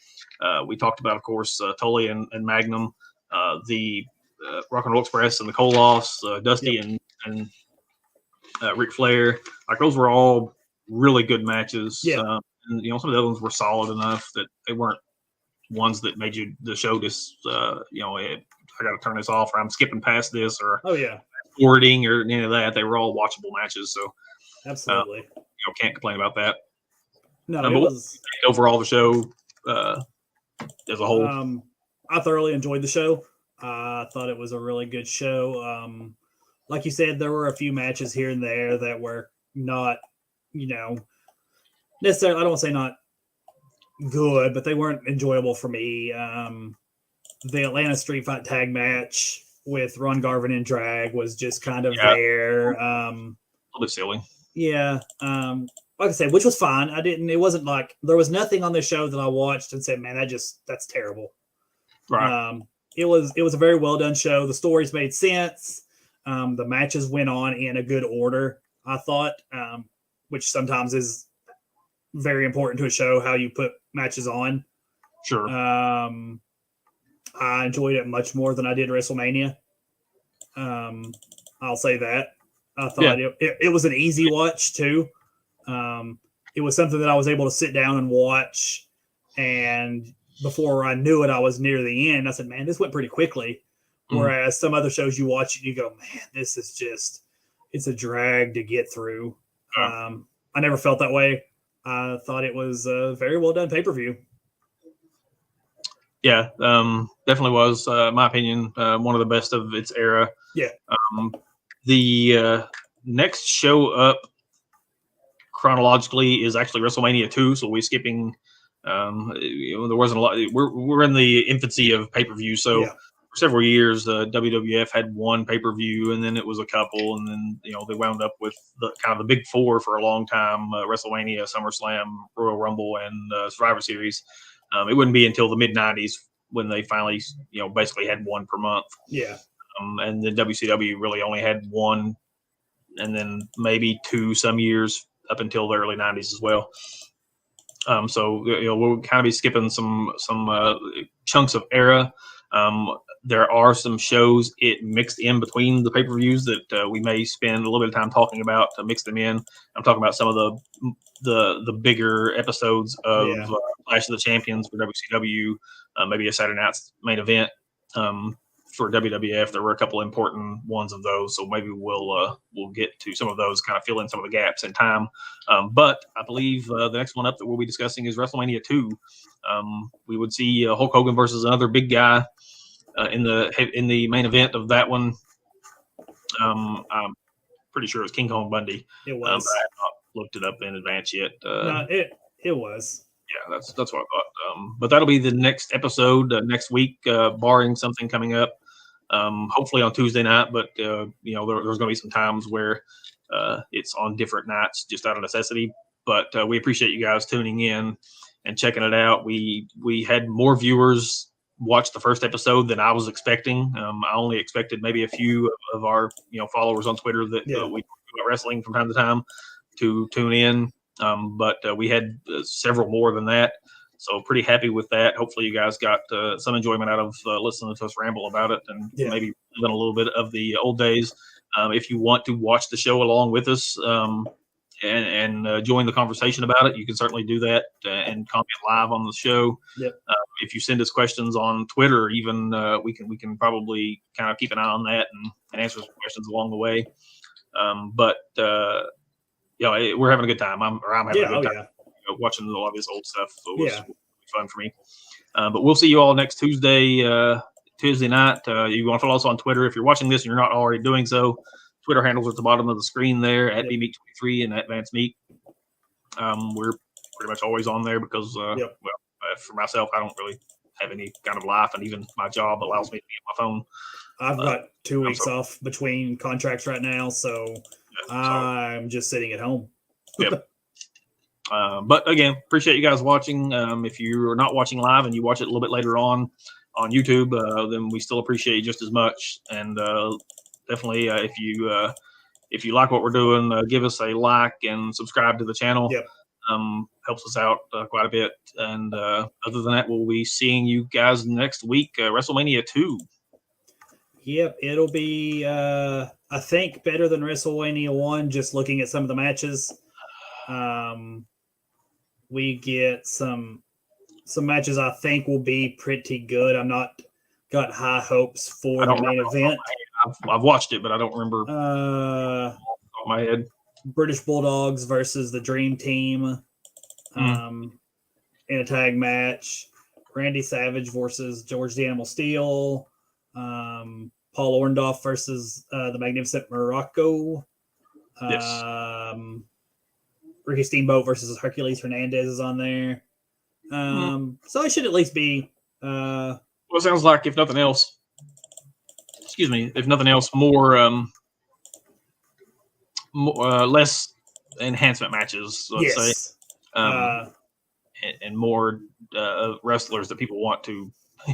We talked about, of course, Tully and Magnum, the Rock and Roll Express and the Koloffs, Dusty and Ric Flair. Like, those were all really good matches. And some of the other ones were solid enough that they weren't ones that made the show just I got to turn this off, or I'm skipping past this, or forwarding, or any of that. They were all watchable matches, so absolutely can't complain about that. No, but overall the show as a whole. I thoroughly enjoyed the show. I thought it was a really good show. Like you said, there were a few matches here and there that were not, necessarily, I don't want to say not good, but they weren't enjoyable for me. The Atlanta Street Fight tag match with Ron Garvin and Drag was just kind of there. A little bit silly. Yeah. Like I said, which was fine. It wasn't like there was nothing on this show that I watched and said, man, that's terrible. Right. it was a very well done show. The stories made sense. The matches went on in a good order, I thought, which sometimes is very important to a show, how you put matches on. Sure. I enjoyed it much more than I did WrestleMania. I'll say that. I thought it was an easy watch too. It was something that I was able to sit down and watch, and before I knew it, I was near the end. I said, man, this went pretty quickly. Whereas some other shows you watch and you go, man, this is just, it's a drag to get through. I never felt that way. I thought it was a very well done pay-per-view. Yeah, definitely was, in my opinion, one of the best of its era. Yeah. The next show up chronologically is actually WrestleMania 2, so we're skipping. There wasn't a lot. We're in the infancy of pay-per-view, so for several years, WWF had one pay-per-view, and then it was a couple, and then they wound up with the kind of the big four for a long time: WrestleMania, SummerSlam, Royal Rumble, and Survivor Series. It wouldn't be until the mid '90s when they finally, basically had one per month. Yeah. And then WCW really only had one, and then maybe two some years up until the early '90s as well. So we'll kind of be skipping some chunks of era. There are some shows it mixed in between the pay-per-views that we may spend a little bit of time talking about to mix them in. I'm talking about some of the bigger episodes of Clash of the Champions for WCW, maybe a Saturday Night's Main Event. For WWF, there were a couple important ones of those, so maybe we'll get to some of those, kind of fill in some of the gaps in time. But I believe the next one up that we'll be discussing is WrestleMania 2. We would see Hulk Hogan versus another big guy in the main event of that one. I'm pretty sure it was King Kong Bundy. It was. I have not looked it up in advance yet. No, it was. Yeah, that's what I thought. But that'll be the next episode next week, barring something coming up. Hopefully on Tuesday night, but there's going to be some times where it's on different nights just out of necessity. But we appreciate you guys tuning in and checking it out. We had more viewers watch the first episode than I was expecting. I only expected maybe a few of our followers on Twitter that we talk about wrestling from time to time to tune in. But we had several more than that. So pretty happy with that. Hopefully you guys got some enjoyment out of listening to us ramble about it and maybe even a little bit of the old days. If you want to watch the show along with us and join the conversation about it, you can certainly do that and comment live on the show. Yep. If you send us questions on Twitter, even we can probably kind of keep an eye on that and answer some questions along the way. But we're having a good time. I'm having a good time. Watching a lot of this old stuff, so it was fun for me. But we'll see you all next Tuesday night. You want to follow us on Twitter if you're watching this and you're not already doing so. Twitter handles are at the bottom of the screen there at bmeek23 and at Vance Meek. We're pretty much always on there because, for myself, I don't really have any kind of life, and even my job allows me to be on my phone. I've got 2 weeks off between contracts right now, so I'm just sitting at home. Yep. But again, appreciate you guys watching. If you're not watching live and you watch it a little bit later on YouTube, then we still appreciate you just as much. And definitely, if you like what we're doing, give us a like and subscribe to the channel. Yep. Helps us out quite a bit. And other than that, we'll be seeing you guys next week, WrestleMania 2. Yep, it'll be I think better than WrestleMania 1. Just looking at some of the matches. We get some matches I think will be pretty good. I'm not got high hopes for the main event. I've watched it, but I don't remember off my head. British Bulldogs versus the Dream Team in a tag match. Randy Savage versus George the Animal Steel. Paul Orndorff versus the Magnificent Morocco. Yes. Ricky Steamboat versus Hercules Hernandez is on there. So it should at least be. Well, it sounds like, if nothing else, more less enhancement matches, let's say, and more wrestlers that people want to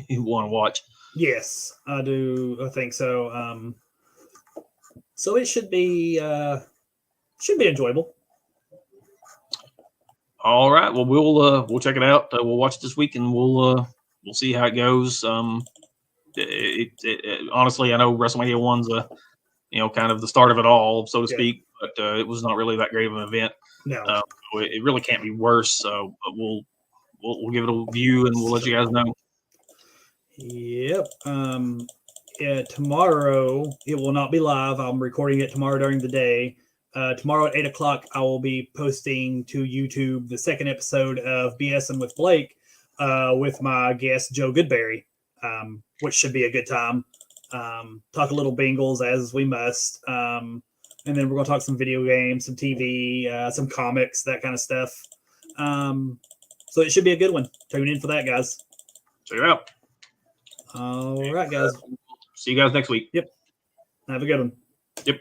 watch. Yes, I do. I think so. So it should be enjoyable. All right. Well, we'll check it out. We'll watch it this week, and we'll see how it goes. Honestly, I know WrestleMania 1's kind of the start of it all, so to speak, but it was not really that great of an event. No, so it really can't be worse. So, but we'll give it a view, and we'll let you guys know. Yep. Tomorrow it will not be live. I'm recording it tomorrow during the day. Tomorrow at 8:00, I will be posting to YouTube the second episode of BSing with Blake with my guest Joe Goodberry, which should be a good time. Talk a little Bengals as we must, and then we're going to talk some video games, some TV, some comics, that kind of stuff. So it should be a good one. Tune in for that, guys. Check it out. All right, guys. See you guys next week. Yep. Have a good one.